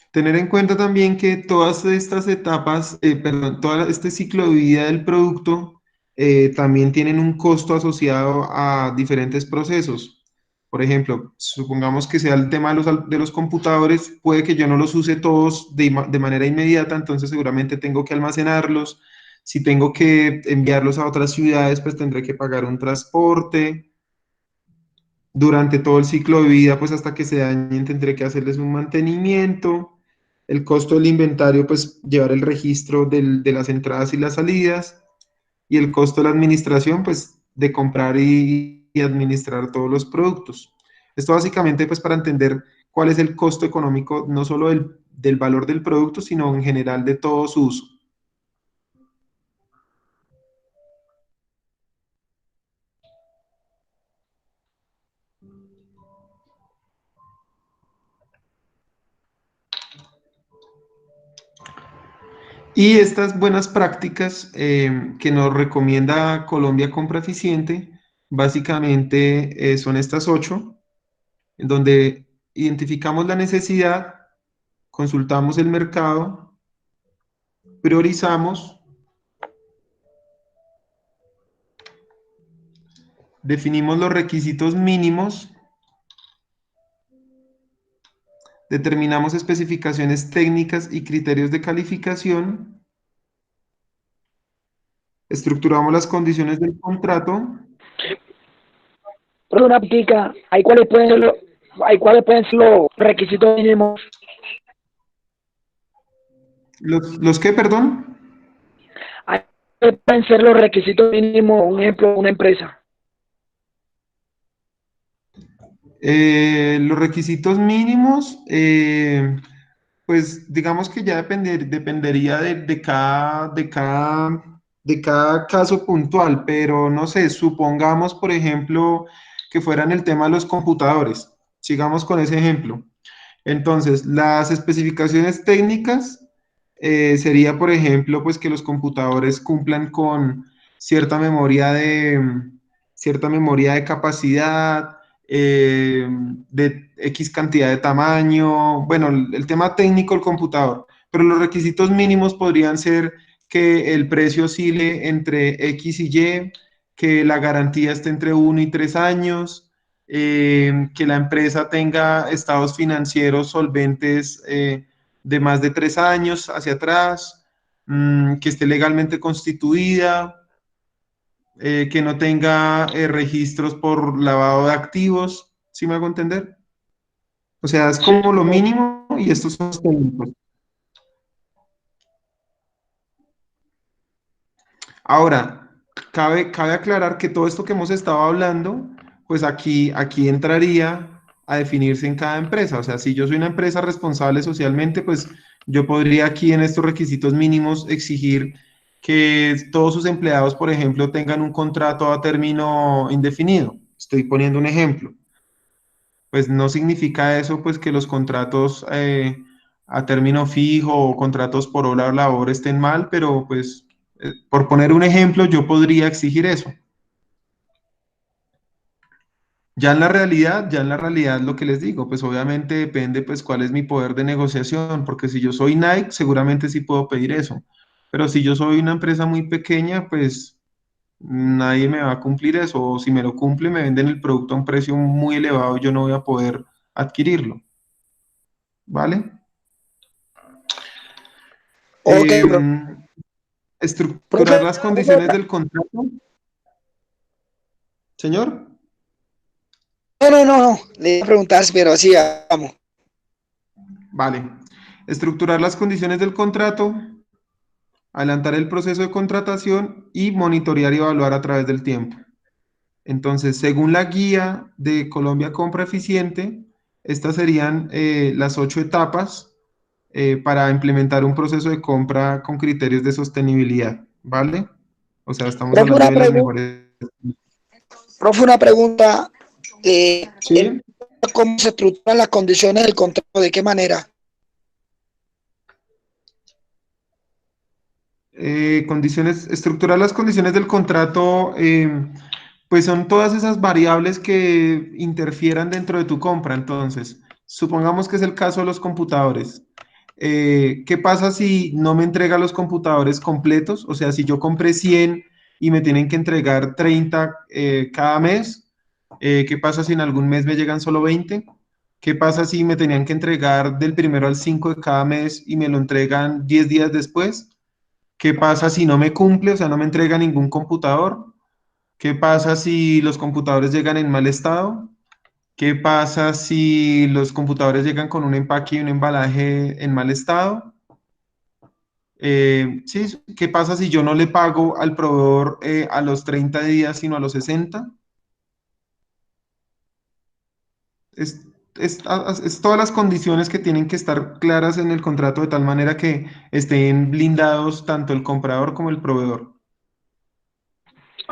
Tener en cuenta también que todas estas etapas, perdón, todo este ciclo de vida del producto también tienen un costo asociado a diferentes procesos. Por ejemplo, supongamos que sea el tema de los computadores, puede que yo no los use todos de manera inmediata, entonces seguramente tengo que almacenarlos. Si tengo que enviarlos a otras ciudades, pues tendré que pagar un transporte. Durante todo el ciclo de vida, pues hasta que se dañen, tendré que hacerles un mantenimiento. El costo del inventario, pues llevar el registro de las entradas y las salidas. Y el costo de la administración, pues de comprar y administrar todos los productos. Esto básicamente, pues para entender cuál es el costo económico, no solo del valor del producto, sino en general de todo su uso. Y estas buenas prácticas que nos recomienda Colombia Compra Eficiente, básicamente son estas 8, en donde identificamos la necesidad, consultamos el mercado, priorizamos, definimos los requisitos mínimos, determinamos especificaciones técnicas y criterios de calificación, estructuramos las condiciones del contrato. Pero una práctica, ¿hay cuáles pueden ser los requisitos mínimos? ¿Los qué, perdón? ¿Hay cuáles pueden ser los requisitos mínimos, un ejemplo, una empresa? Los requisitos mínimos, pues digamos que ya dependería de cada de cada caso puntual, pero no sé, supongamos, por ejemplo, que fueran el tema de los computadores. Sigamos con ese ejemplo. Entonces, las especificaciones técnicas sería, por ejemplo, pues que los computadores cumplan con cierta memoria cierta memoria de capacidad, de X cantidad de tamaño, bueno, el tema técnico del computador, pero los requisitos mínimos podrían ser que el precio oscile entre X y Y, que la garantía esté entre 1 y 3 años, que la empresa tenga estados financieros solventes de más de 3 años hacia atrás, que esté legalmente constituida, que no tenga registros por lavado de activos, ¿sí me hago entender? O sea, es Sí, como lo mínimo y estos son los técnicos. Ahora, cabe aclarar que todo esto que hemos estado hablando, pues aquí entraría a definirse en cada empresa. O sea, si yo soy una empresa responsable socialmente, pues yo podría aquí en estos requisitos mínimos exigir que todos sus empleados, por ejemplo, tengan un contrato a término indefinido. Estoy poniendo un ejemplo. Pues no significa eso, pues que los contratos a término fijo o contratos por hora o labor estén mal, pero pues por poner un ejemplo, yo podría exigir eso. Ya en la realidad lo que les digo, pues obviamente depende pues cuál es mi poder de negociación, porque si yo soy Nike, seguramente sí puedo pedir eso, pero si yo soy una empresa muy pequeña, pues nadie me va a cumplir eso, o si me lo cumple, me venden el producto a un precio muy elevado y yo no voy a poder adquirirlo, ¿vale? ok, Estructurar profe, las condiciones del contrato, señor. no, le iba a preguntar, pero sí, vamos. Vale. Estructurar las condiciones del contrato, adelantar el proceso de contratación y monitorear y evaluar a través del tiempo. Entonces, según la guía de Colombia Compra Eficiente, estas serían las 8 etapas para implementar un proceso de compra con criterios de sostenibilidad, ¿vale? O sea, estamos Profe, hablando de las mejores. una pregunta, Sí. ¿cómo se estructuran las condiciones del contrato? ¿De qué manera? Estructurar las condiciones del contrato, pues son todas esas variables que interfieran dentro de tu compra. Entonces, supongamos que es el caso de los computadores. ¿Qué pasa si no me entrega los computadores completos? O sea, si yo compré 100 y me tienen que entregar 30 cada mes, ¿qué pasa si en algún mes me llegan solo 20? ¿Qué pasa si me tenían que entregar del 1 al 5 de cada mes y me lo entregan 10 días después? ¿Qué pasa si no me cumple, o sea, no me entrega ningún computador? ¿Qué pasa si los computadores llegan en mal estado? ¿Qué pasa si los computadores llegan con un empaque y un embalaje en mal estado? Sí, ¿qué pasa si yo no le pago al proveedor a los 30 días, sino a los 60? Es, es todas las condiciones que tienen que estar claras en el contrato de tal manera que estén blindados tanto el comprador como el proveedor.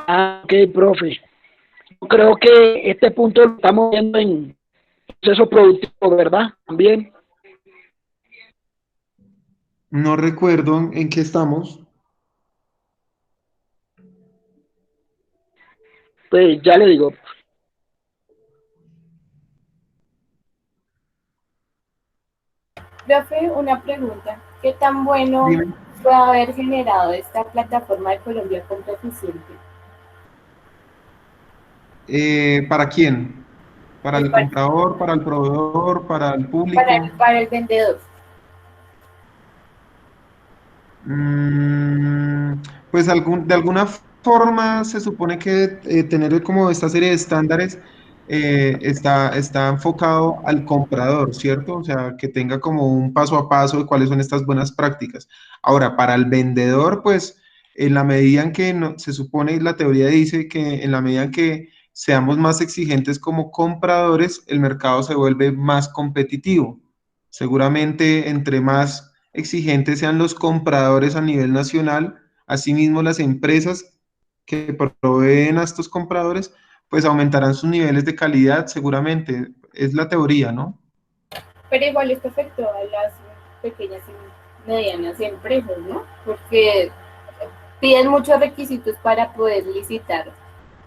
Ah, ok, profe. Yo creo que este punto lo estamos viendo en proceso productivo, ¿verdad? También, No recuerdo en qué estamos. pues ya le digo, Profe, una pregunta. ¿Qué tan bueno Dime. fue haber generado esta plataforma de Colombia Compra Eficiente? ¿Para quién? ¿Para Pues el comprador, para el proveedor, para el público? para el vendedor. Mm, pues de alguna forma se supone que tener como esta serie de estándares está enfocado al comprador, ¿cierto? O sea, que tenga como un paso a paso de cuáles son estas buenas prácticas. Ahora, para el vendedor, pues en la medida en que se supone, la teoría dice que en la medida en que seamos más exigentes como compradores, el mercado se vuelve más competitivo. Seguramente entre más exigentes sean los compradores a nivel nacional, Asimismo, las empresas que proveen a estos compradores, pues aumentarán sus niveles de calidad seguramente. Es la teoría, ¿no? Pero igual esto afectó a las pequeñas y medianas empresas, ¿no? Porque piden muchos requisitos para poder licitar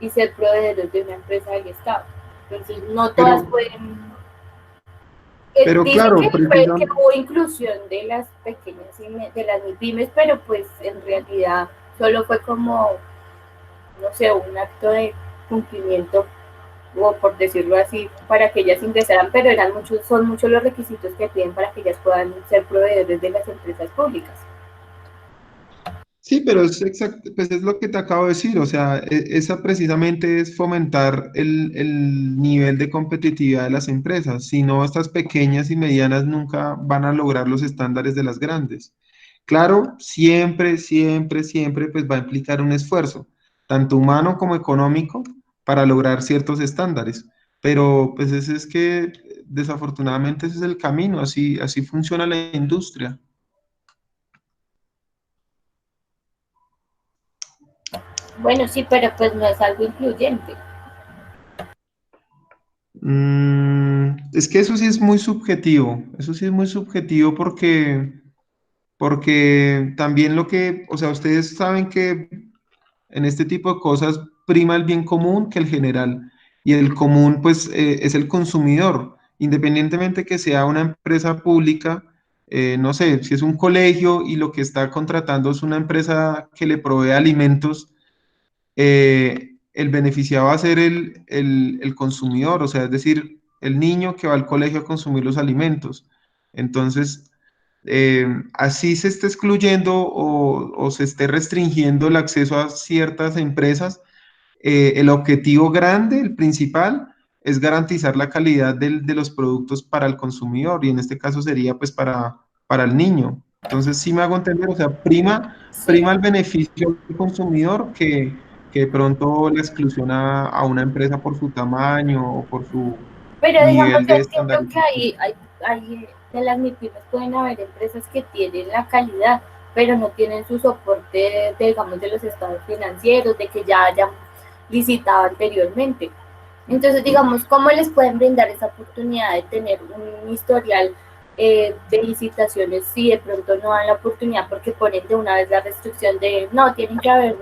y ser proveedores de una empresa del Estado. Entonces, no todas Pero, pueden. pero Dicen claro, que hubo inclusión de las pequeñas de las pymes, pero pues en realidad solo fue como, no sé, un acto de cumplimiento, o por decirlo así, para que ellas ingresaran, pero son muchos los requisitos que piden para que ellas puedan ser proveedores de las empresas públicas. sí, pero es exacto, pues es lo que te acabo de decir, o sea, esa precisamente es fomentar el nivel de competitividad de las empresas, si no, estas pequeñas y medianas nunca van a lograr los estándares de las grandes. Claro, siempre, siempre, siempre, pues va a implicar un esfuerzo, tanto humano como económico, para lograr ciertos estándares, pero pues ese es que desafortunadamente ese es el camino, así funciona la industria. Bueno, sí, pero pues no es algo incluyente. Es que eso sí es muy subjetivo, eso sí es muy subjetivo porque también o sea, ustedes saben que en este tipo de cosas prima el bien común que el general, y el común pues es el consumidor, independientemente que sea una empresa pública, no sé, si es un colegio y lo que está contratando es una empresa que le provee alimentos, el beneficiado va a ser el consumidor, o sea, es decir, el niño que va al colegio a consumir los alimentos. Entonces, así se esté excluyendo o se esté restringiendo el acceso a ciertas empresas, el objetivo grande, el principal, es garantizar la calidad de los productos para el consumidor y en este caso sería pues para el niño. Entonces, sí me hago entender, o sea, Sí. prima el beneficio del consumidor que de pronto la exclusión a una empresa por su tamaño o por su Pero digamos, nivel yo de entiendo que estandarización. hay de las MIPIMES pueden haber empresas que tienen la calidad, pero no tienen su soporte, digamos, de los estados financieros, de que ya hayan licitado anteriormente. Entonces, digamos, ¿cómo les pueden brindar esa oportunidad de tener un historial de licitaciones si de pronto no dan la oportunidad porque ponen de una vez la restricción de no, tienen que haber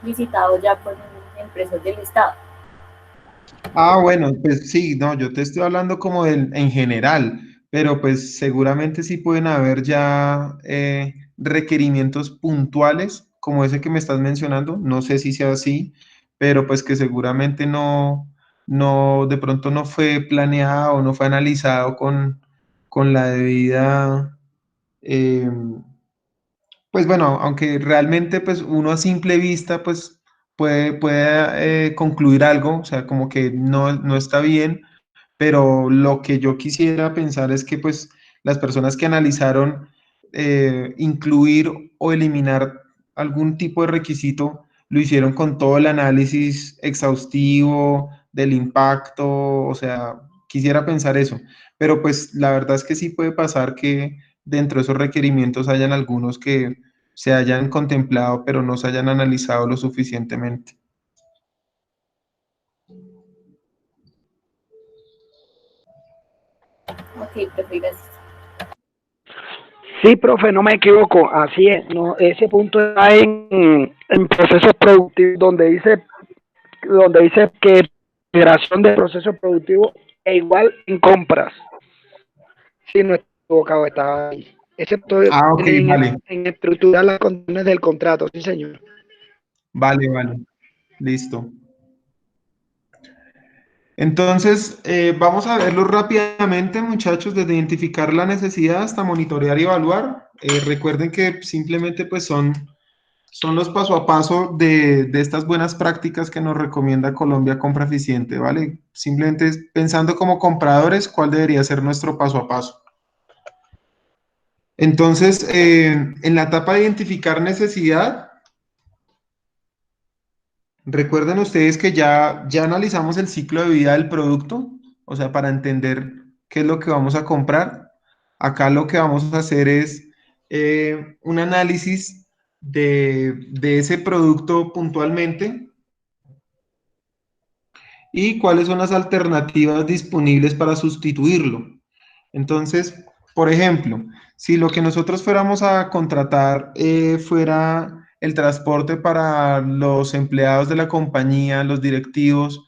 licitado ya por empresas del Estado? Ah, bueno, pues sí, no, yo te estoy hablando como en general, pero pues seguramente sí pueden haber ya requerimientos puntuales como ese que me estás mencionando, no sé si sea así, pero pues que seguramente de pronto no fue planeado, no fue analizado con la debida, pues bueno, aunque realmente pues uno a simple vista pues puede concluir algo, o sea, como que no está bien, pero lo que yo quisiera pensar es que pues las personas que analizaron incluir o eliminar algún tipo de requisito lo hicieron con todo el análisis exhaustivo del impacto, o sea, quisiera pensar eso, pero pues la verdad es que sí puede pasar que dentro de esos requerimientos hayan algunos que se hayan contemplado, pero no se hayan analizado lo suficientemente. Ok, profe, gracias. Sí, profe, no me equivoco, así es, no, ese punto está en procesos productivos, donde dice que generación de procesos productivos e igual en compras. Sí, no estoy equivocado, está ahí. Excepto Ah, ok, vale, en estructurar las condiciones del contrato, sí, señor. vale, listo. Entonces, vamos a verlo rápidamente, muchachos, desde identificar la necesidad hasta monitorear y evaluar. Recuerden que simplemente pues son los paso a paso de estas buenas prácticas que nos recomienda Colombia Compra Eficiente, ¿vale? Simplemente pensando como compradores, ¿cuál debería ser nuestro paso a paso? Entonces, en la etapa de identificar necesidad, recuerden ustedes que ya analizamos el ciclo de vida del producto, o sea, para entender qué es lo que vamos a comprar. Acá lo que vamos a hacer es un análisis de ese producto puntualmente y cuáles son las alternativas disponibles para sustituirlo. Entonces, por ejemplo, si lo que nosotros fuéramos a contratar fuera el transporte para los empleados de la compañía, los directivos,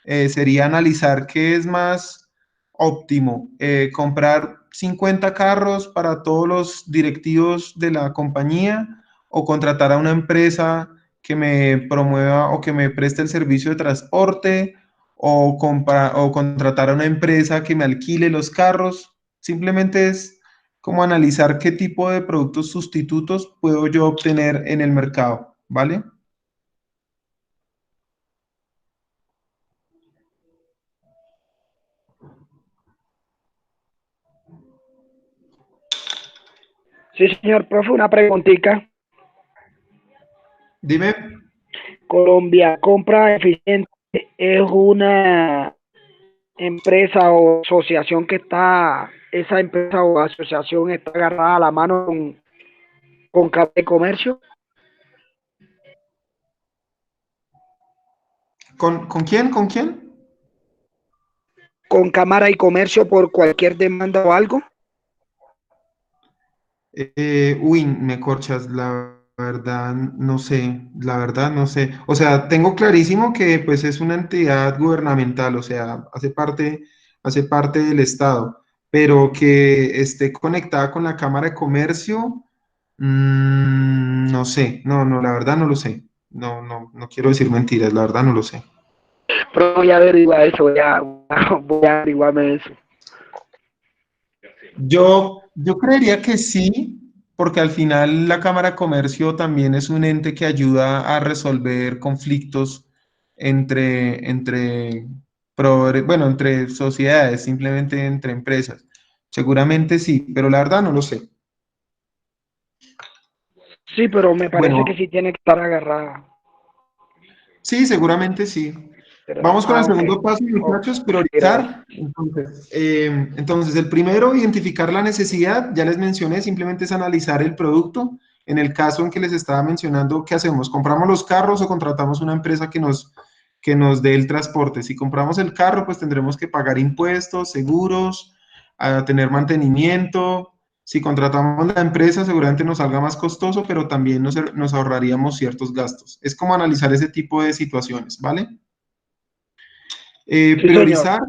sería analizar qué es más óptimo, comprar 50 carros para todos los directivos de la compañía o contratar a una empresa que me promueva o que me preste el servicio de transporte o contratar a una empresa que me alquile los carros. Simplemente es como analizar qué tipo de productos sustitutos puedo yo obtener en el mercado, ¿vale? Sí, señor profe, una preguntita. Dime. Colombia Compra Eficiente es una empresa o asociación que está, esa empresa o asociación está agarrada a la mano con Cámara de Comercio, ¿Con quién? ¿Con quién? con Cámara y Comercio por cualquier demanda o algo. Uy, me corchas, la verdad no sé, la verdad no sé. O sea, tengo clarísimo que pues es una entidad gubernamental, o sea, hace parte del Estado, pero que esté conectada con la Cámara de Comercio, no sé, no, la verdad no lo sé. No quiero decir mentiras, la verdad no lo sé. Pero voy a averiguar eso, voy a averiguarme eso. Yo creería que sí, porque al final la Cámara de Comercio también es un ente que ayuda a resolver conflictos entre bueno, entre sociedades, simplemente entre empresas. Seguramente sí, pero la verdad no lo sé. Sí, pero me parece que Bueno, sí tiene que estar agarrada. sí, seguramente sí. Pero, Vamos con el ok. segundo paso, Ok, muchachos, gracias. priorizar. Entonces, el primero, identificar la necesidad. Ya les mencioné, simplemente es analizar el producto. En el caso en que les estaba mencionando, ¿qué hacemos? ¿Compramos los carros o contratamos una empresa que nos dé el transporte? Si compramos el carro, pues tendremos que pagar impuestos, seguros, a tener mantenimiento. Si contratamos la empresa, seguramente nos salga más costoso, pero también nos ahorraríamos ciertos gastos. Es como analizar ese tipo de situaciones, ¿vale? Sí, señor.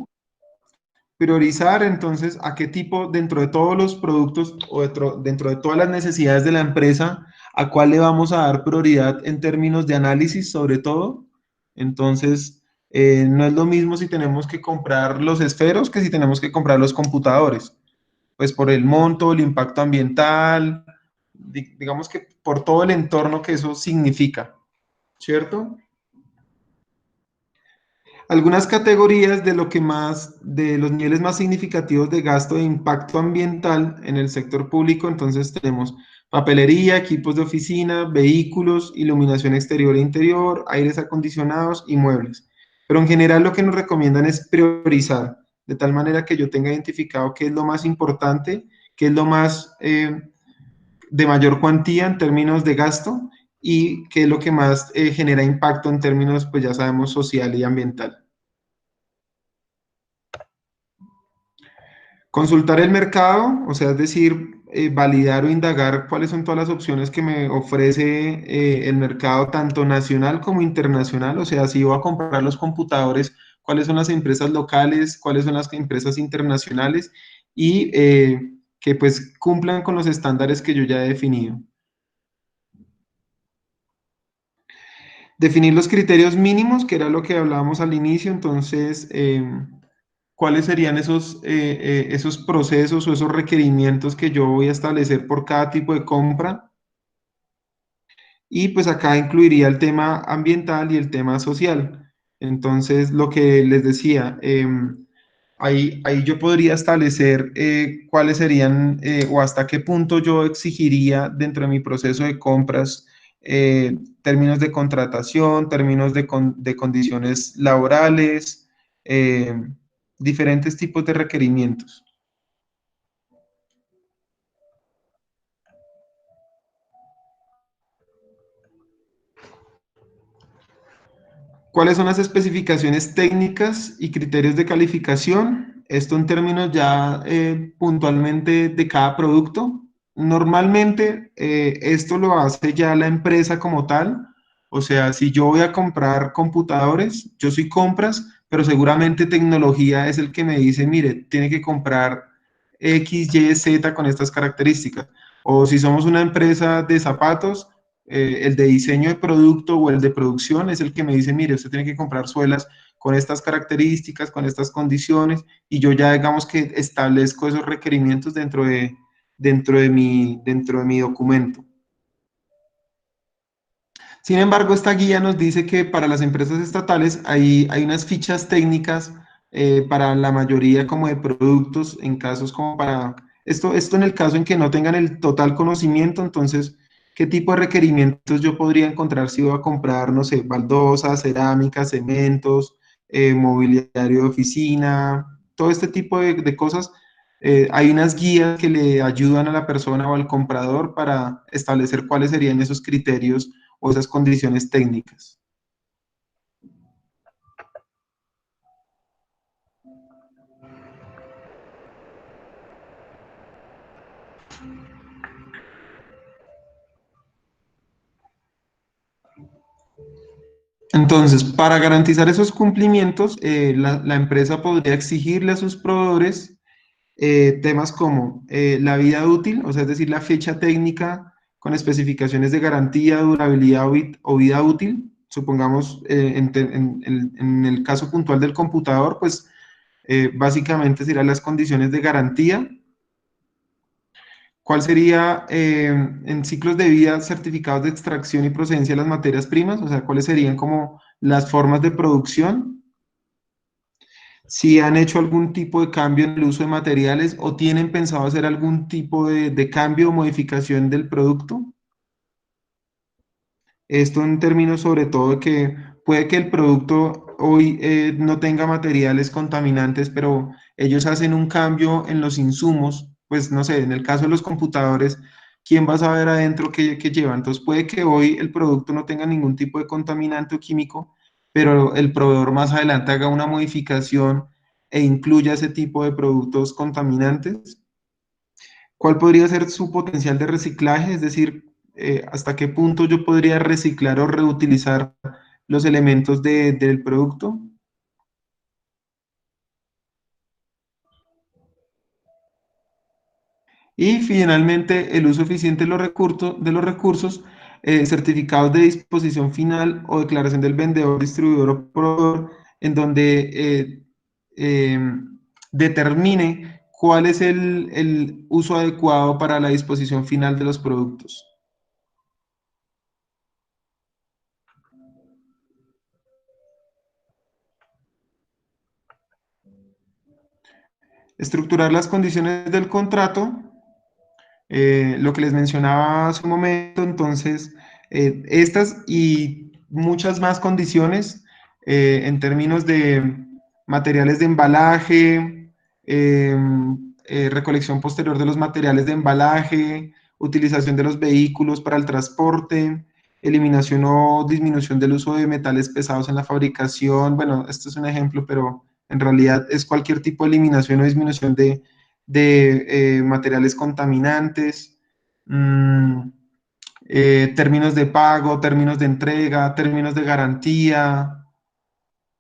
Priorizar entonces a qué tipo dentro de todos los productos o dentro de todas las necesidades de la empresa, a cuál le vamos a dar prioridad en términos de análisis sobre todo. Entonces, no es lo mismo si tenemos que comprar los esferos que si tenemos que comprar los computadores, pues por el monto, el impacto ambiental, digamos que por todo el entorno que eso significa, ¿cierto? Algunas categorías de lo que más, de los niveles más significativos de gasto de impacto ambiental en el sector público, entonces tenemos papelería, equipos de oficina, vehículos, iluminación exterior e interior, aires acondicionados y muebles. Pero en general lo que nos recomiendan es priorizar, de tal manera que yo tenga identificado qué es lo más importante, qué es lo más de mayor cuantía en términos de gasto y qué es lo que más genera impacto en términos, pues ya sabemos, social y ambiental. Consultar el mercado, o sea, es decir, validar o indagar cuáles son todas las opciones que me ofrece el mercado, tanto nacional como internacional. O sea, si voy a comprar los computadores, cuáles son las empresas locales, cuáles son las empresas internacionales y que pues cumplan con los estándares que yo ya he definido. Definir los criterios mínimos, que era lo que hablábamos al inicio, entonces, ¿cuáles serían esos procesos o esos requerimientos que yo voy a establecer por cada tipo de compra? Y pues acá incluiría el tema ambiental y el tema social. Entonces, lo que les decía, ahí yo podría establecer cuáles serían o hasta qué punto yo exigiría dentro de mi proceso de compras términos de contratación, términos de condiciones laborales, eh, diferentes tipos de requerimientos. ¿Cuáles son las especificaciones técnicas y criterios de calificación? Esto en términos ya puntualmente de cada producto. Normalmente esto lo hace ya la empresa como tal. O sea, si yo voy a comprar computadores, yo soy compras, pero seguramente tecnología es el que me dice, mire, tiene que comprar X, Y, Z con estas características. O si somos una empresa de zapatos, el de diseño de producto o el de producción es el que me dice, mire, usted tiene que comprar suelas con estas características, con estas condiciones, y yo ya digamos que establezco esos requerimientos dentro de mi documento. Sin embargo, esta guía nos dice que para las empresas estatales hay unas fichas técnicas para la mayoría como de productos, en casos como para, esto en el caso en que no tengan el total conocimiento, entonces, ¿qué tipo de requerimientos yo podría encontrar si voy a comprar, no sé, baldosas, cerámicas, cementos, mobiliario de oficina, todo este tipo de cosas? Hay unas guías que le ayudan a la persona o al comprador para establecer cuáles serían esos criterios o esas condiciones técnicas. Entonces, para garantizar esos cumplimientos, la empresa podría exigirle a sus proveedores temas como la vida útil, o sea, es decir, la fecha técnica con especificaciones de garantía, durabilidad o vida útil. Supongamos, en el caso puntual del computador, pues básicamente serían las condiciones de garantía. ¿Cuál sería en ciclos de vida certificados de extracción y procedencia de las materias primas? O sea, ¿cuáles serían como las formas de producción? Si han hecho algún tipo de cambio en el uso de materiales o tienen pensado hacer algún tipo de cambio o modificación del producto. Esto en términos sobre todo de que puede que el producto hoy no tenga materiales contaminantes, pero ellos hacen un cambio en los insumos, pues no sé, en el caso de los computadores, ¿quién va a saber adentro qué lleva? Entonces puede que hoy el producto no tenga ningún tipo de contaminante o químico, pero el proveedor más adelante haga una modificación e incluya ese tipo de productos contaminantes. ¿Cuál podría ser su potencial de reciclaje? Es decir, hasta qué punto yo podría reciclar o reutilizar los elementos del producto. Y finalmente, el uso eficiente de los recursos, certificados de disposición final o declaración del vendedor, distribuidor o proveedor, en donde eh, determine cuál es el uso adecuado para la disposición final de los productos. Estructurar las condiciones del contrato, lo que les mencionaba hace un momento, entonces, estas y muchas más condiciones en términos de materiales de embalaje, eh, recolección posterior de los materiales de embalaje, utilización de los vehículos para el transporte, eliminación o disminución del uso de metales pesados en la fabricación. Bueno, esto es un ejemplo, pero en realidad es cualquier tipo de eliminación o disminución de materiales contaminantes, términos de pago, términos de entrega, términos de garantía,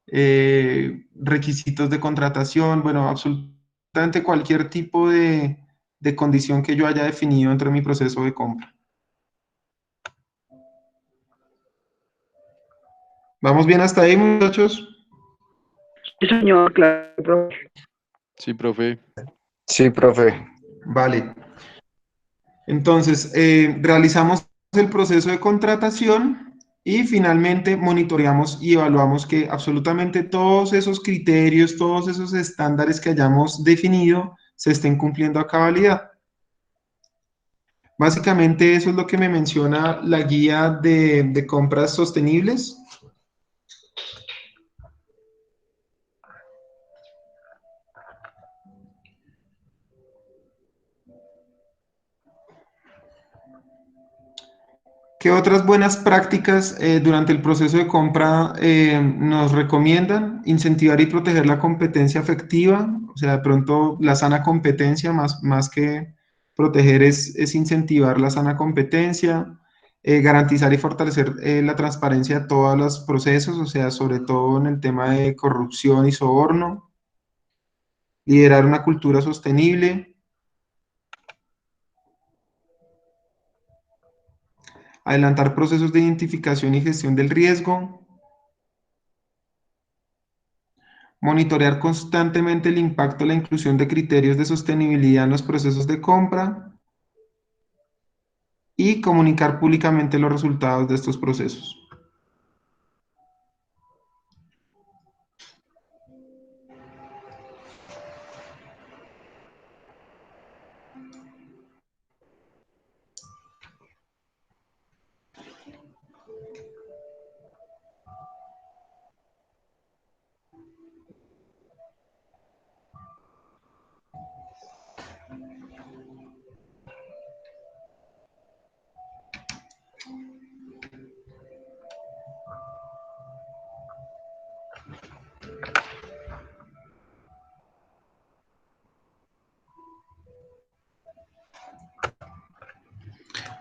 requisitos de contratación, bueno, absolutamente cualquier tipo de condición que yo haya definido dentro de mi proceso de compra. ¿Vamos bien hasta ahí, muchachos? Sí, señor, claro, profe. Sí, profe. Sí, profe. Vale. Entonces, realizamos el proceso de contratación y finalmente monitoreamos y evaluamos que absolutamente todos esos criterios, todos esos estándares que hayamos definido se estén cumpliendo a cabalidad. Básicamente eso es lo que me menciona la guía de compras sostenibles. ¿Qué otras buenas prácticas durante el proceso de compra nos recomiendan? Incentivar y proteger la competencia afectiva, o sea, de pronto la sana competencia, más que proteger es incentivar la sana competencia, garantizar y fortalecer la transparencia de todos los procesos, o sea, sobre todo en el tema de corrupción y soborno, liderar una cultura sostenible, adelantar procesos de identificación y gestión del riesgo, monitorear constantemente el impacto de la inclusión de criterios de sostenibilidad en los procesos de compra y comunicar públicamente los resultados de estos procesos.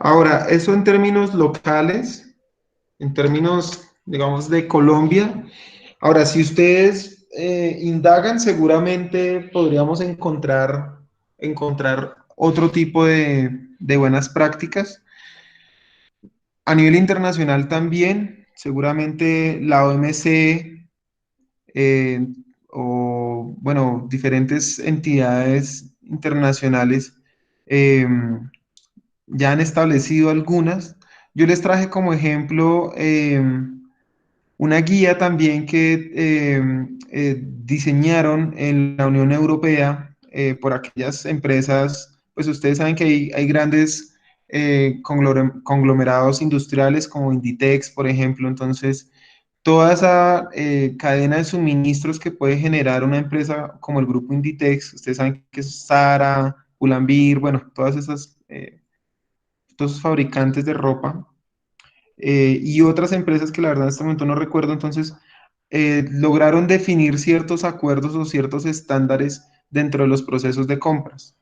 Ahora, eso en términos locales, en términos, digamos, de Colombia. Ahora, si ustedes indagan, seguramente podríamos encontrar otro tipo de buenas prácticas. A nivel internacional también, seguramente la OMC eh, o, bueno, diferentes entidades internacionales eh, ya han establecido algunas. Yo les traje como ejemplo una guía también que diseñaron en la Unión Europea por aquellas empresas, pues ustedes saben que hay grandes conglomerados industriales como Inditex, por ejemplo, entonces toda esa cadena de suministros que puede generar una empresa como el grupo Inditex, ustedes saben que es Zara, Pull&Bear, bueno, todas esas, todos esos fabricantes de ropa, y otras empresas que la verdad en este momento no recuerdo, entonces lograron definir ciertos acuerdos o ciertos estándares dentro de los procesos de compras.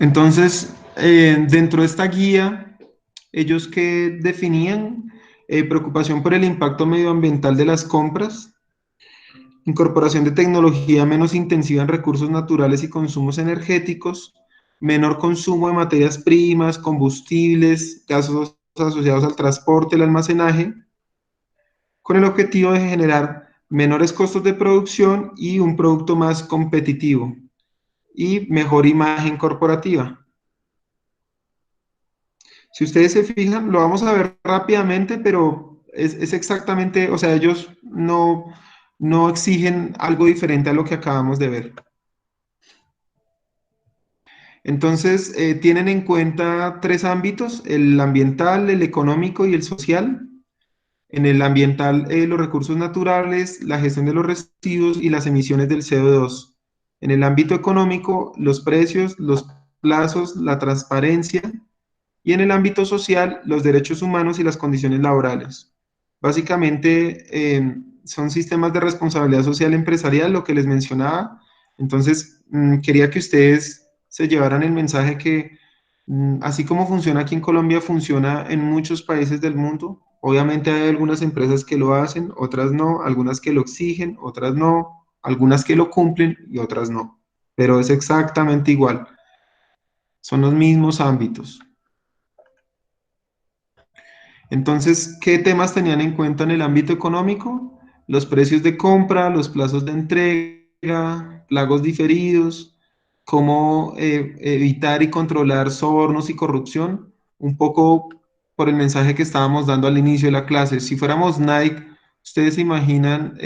Entonces, dentro de esta guía, ellos que definían preocupación por el impacto medioambiental de las compras, incorporación de tecnología menos intensiva en recursos naturales y consumos energéticos, menor consumo de materias primas, combustibles, gastos asociados al transporte, el almacenaje, con el objetivo de generar menores costos de producción y un producto más competitivo y mejor imagen corporativa. Si ustedes se fijan, lo vamos a ver rápidamente, pero es exactamente, o sea, ellos no exigen algo diferente a lo que acabamos de ver. Entonces, tienen en cuenta tres ámbitos: el ambiental, el económico y el social. En el ambiental, los recursos naturales, la gestión de los residuos y las emisiones del CO2. En el ámbito económico, los precios, los plazos, la transparencia. Y en el ámbito social, los derechos humanos y las condiciones laborales. Básicamente, son sistemas de responsabilidad social empresarial, lo que les mencionaba. Entonces, quería que ustedes se llevaran el mensaje que, así como funciona aquí en Colombia, funciona en muchos países del mundo. Obviamente hay algunas empresas que lo hacen, otras no, algunas que lo exigen, otras no, algunas que lo cumplen y otras no. Pero es exactamente igual. Son los mismos ámbitos. Entonces, ¿qué temas tenían en cuenta en el ámbito económico? Los precios de compra, los plazos de entrega, pagos diferidos, cómo evitar y controlar sobornos y corrupción, un poco por el mensaje que estábamos dando al inicio de la clase. Si fuéramos Nike, ustedes se imaginan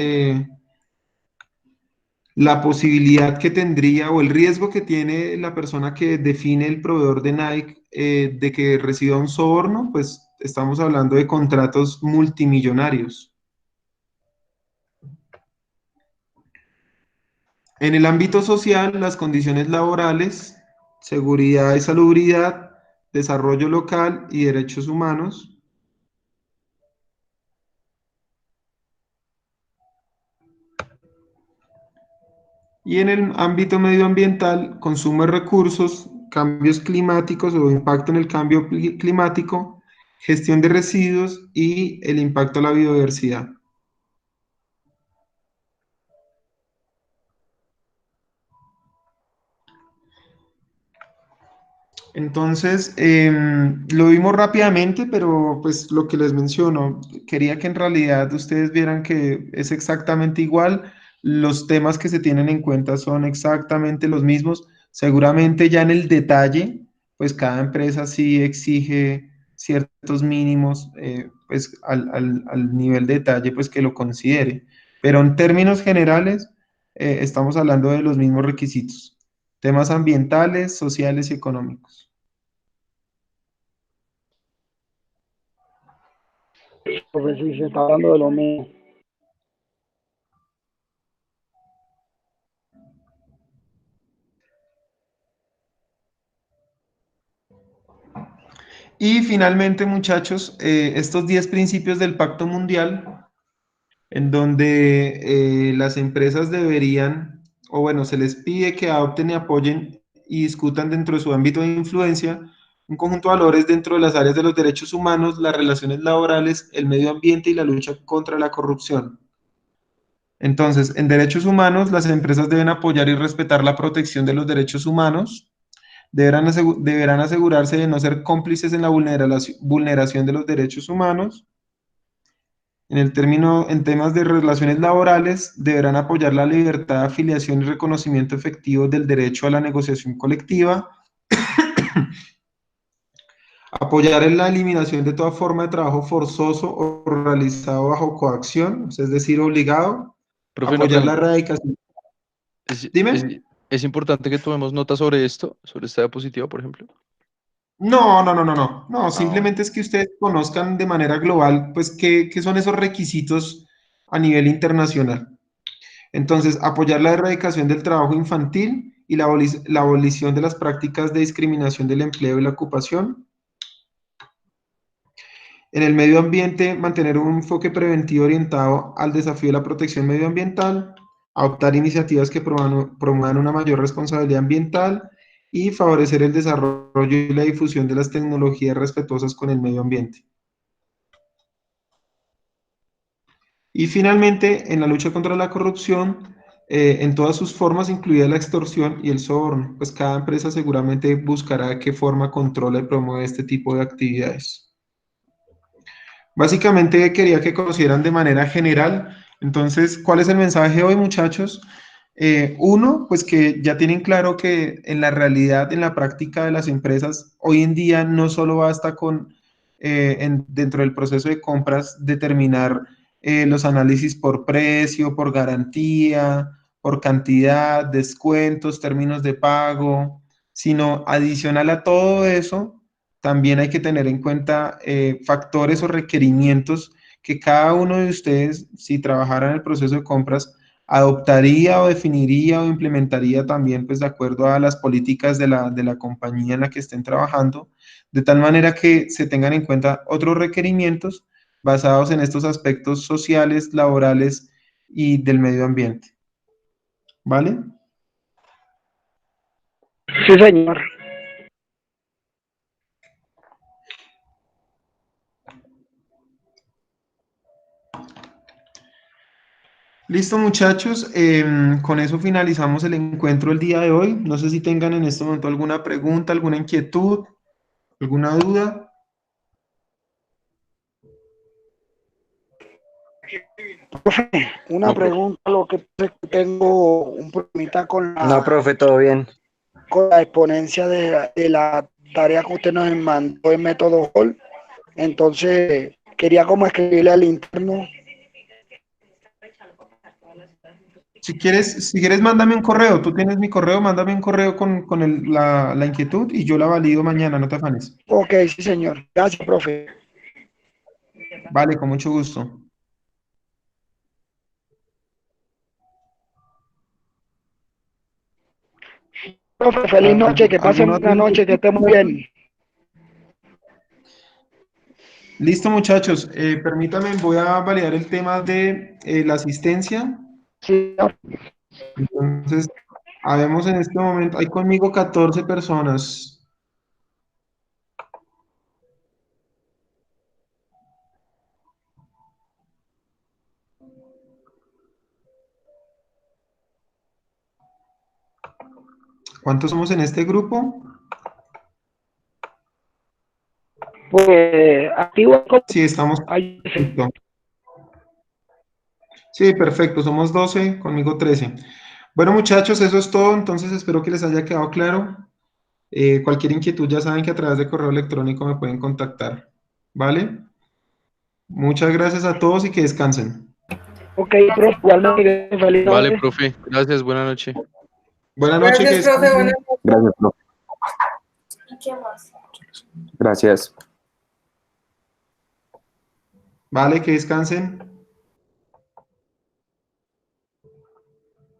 la posibilidad que tendría o el riesgo que tiene la persona que define el proveedor de Nike de que reciba un soborno. Pues estamos hablando de contratos multimillonarios. En el ámbito social, las condiciones laborales, seguridad y salubridad, desarrollo local y derechos humanos. Y en el ámbito medioambiental, consumo de recursos, cambios climáticos o impacto en el cambio climático, gestión de residuos y el impacto a la biodiversidad. Entonces, lo vimos rápidamente, pero pues lo que les menciono, quería que en realidad ustedes vieran que es exactamente igual, los temas que se tienen en cuenta son exactamente los mismos, seguramente ya en el detalle, pues cada empresa sí exige ciertos mínimos, pues al nivel de detalle, pues que lo considere, pero en términos generales, estamos hablando de los mismos requisitos, temas ambientales, sociales y económicos. Profe, sí, se está hablando de lo mismo. Y finalmente, muchachos, estos 10 principios del Pacto Mundial, en donde las empresas deberían, o bueno, se les pide que adopten y apoyen y discutan dentro de su ámbito de influencia un conjunto de valores dentro de las áreas de los derechos humanos, las relaciones laborales, el medio ambiente y la lucha contra la corrupción. Entonces, en derechos humanos, las empresas deben apoyar y respetar la protección de los derechos humanos, deberán asegurarse de no ser cómplices en la vulneración de los derechos humanos. En temas de relaciones laborales, deberán apoyar la libertad de afiliación y reconocimiento efectivo del derecho a la negociación colectiva, apoyar en la eliminación de toda forma de trabajo forzoso o realizado bajo coacción, es decir, obligado, Profe, una apoyar la pregunta. erradicación. ¿Es, es, Dime. es importante que tomemos nota sobre esto, sobre esta diapositiva, por ejemplo? No, Ah, bueno. simplemente es que ustedes conozcan de manera global, pues, qué son esos requisitos a nivel internacional. Entonces, apoyar la erradicación del trabajo infantil y la abolición de las prácticas de discriminación del empleo y la ocupación. En el medio ambiente, mantener un enfoque preventivo orientado al desafío de la protección medioambiental, adoptar iniciativas que promuevan una mayor responsabilidad ambiental y favorecer el desarrollo y la difusión de las tecnologías respetuosas con el medio ambiente. Y finalmente, en la lucha contra la corrupción, en todas sus formas, incluida la extorsión y el soborno, pues cada empresa seguramente buscará de qué forma controla y promueve este tipo de actividades. Básicamente quería que conocieran de manera general. Entonces, ¿cuál es el mensaje hoy, muchachos? Uno, pues que ya tienen claro que en la realidad, en la práctica de las empresas, hoy en día no solo basta con, dentro del proceso de compras, determinar los análisis por precio, por garantía, por cantidad, descuentos, términos de pago, sino adicional a todo eso, también hay que tener en cuenta factores o requerimientos que cada uno de ustedes, si trabajara en el proceso de compras, adoptaría o definiría o implementaría también, pues de acuerdo a las políticas de la compañía en la que estén trabajando, de tal manera que se tengan en cuenta otros requerimientos basados en estos aspectos sociales, laborales y del medio ambiente. ¿Vale? Sí, señor. Listo, muchachos. Con eso finalizamos el encuentro el día de hoy. No sé si tengan en este momento alguna pregunta, alguna inquietud, alguna duda. Profe, una No, profe. pregunta, lo que pasa es que tengo un problemita No, profe, todo bien. con la exponencia de la tarea que usted nos mandó en método Hall. Entonces, quería como escribirle al interno. Si quieres, mándame un correo. Tú tienes mi correo, mándame un correo con la inquietud y yo la valido mañana, no te afanes. Ok, sí, señor. Gracias, profe. Vale, con mucho gusto. profe, feliz noche, que pasen ¿Alguna una otra noche, que inquietud? estén muy bien. Listo, muchachos. Permítanme, voy a validar el tema de la asistencia. Sí, señor. Entonces, habemos en este momento, hay conmigo 14 personas. ¿Cuántos somos en este grupo? Pues activo. Sí, estamos. Ahí, Perfecto. Sí, perfecto, somos 12, conmigo 13. Bueno, muchachos, eso es todo. Entonces, espero que les haya quedado claro. Cualquier inquietud, ya saben que a través de correo electrónico me pueden contactar. ¿Vale? Muchas gracias a todos y que descansen. ok, profe, igualmente, feliz Vale, noche. profe. Gracias, buena noche. Buenas noches, que Gracias, profe. descansen. Buenas noches. Gracias, profe. ¿Y qué más? Gracias. Vale, que descansen.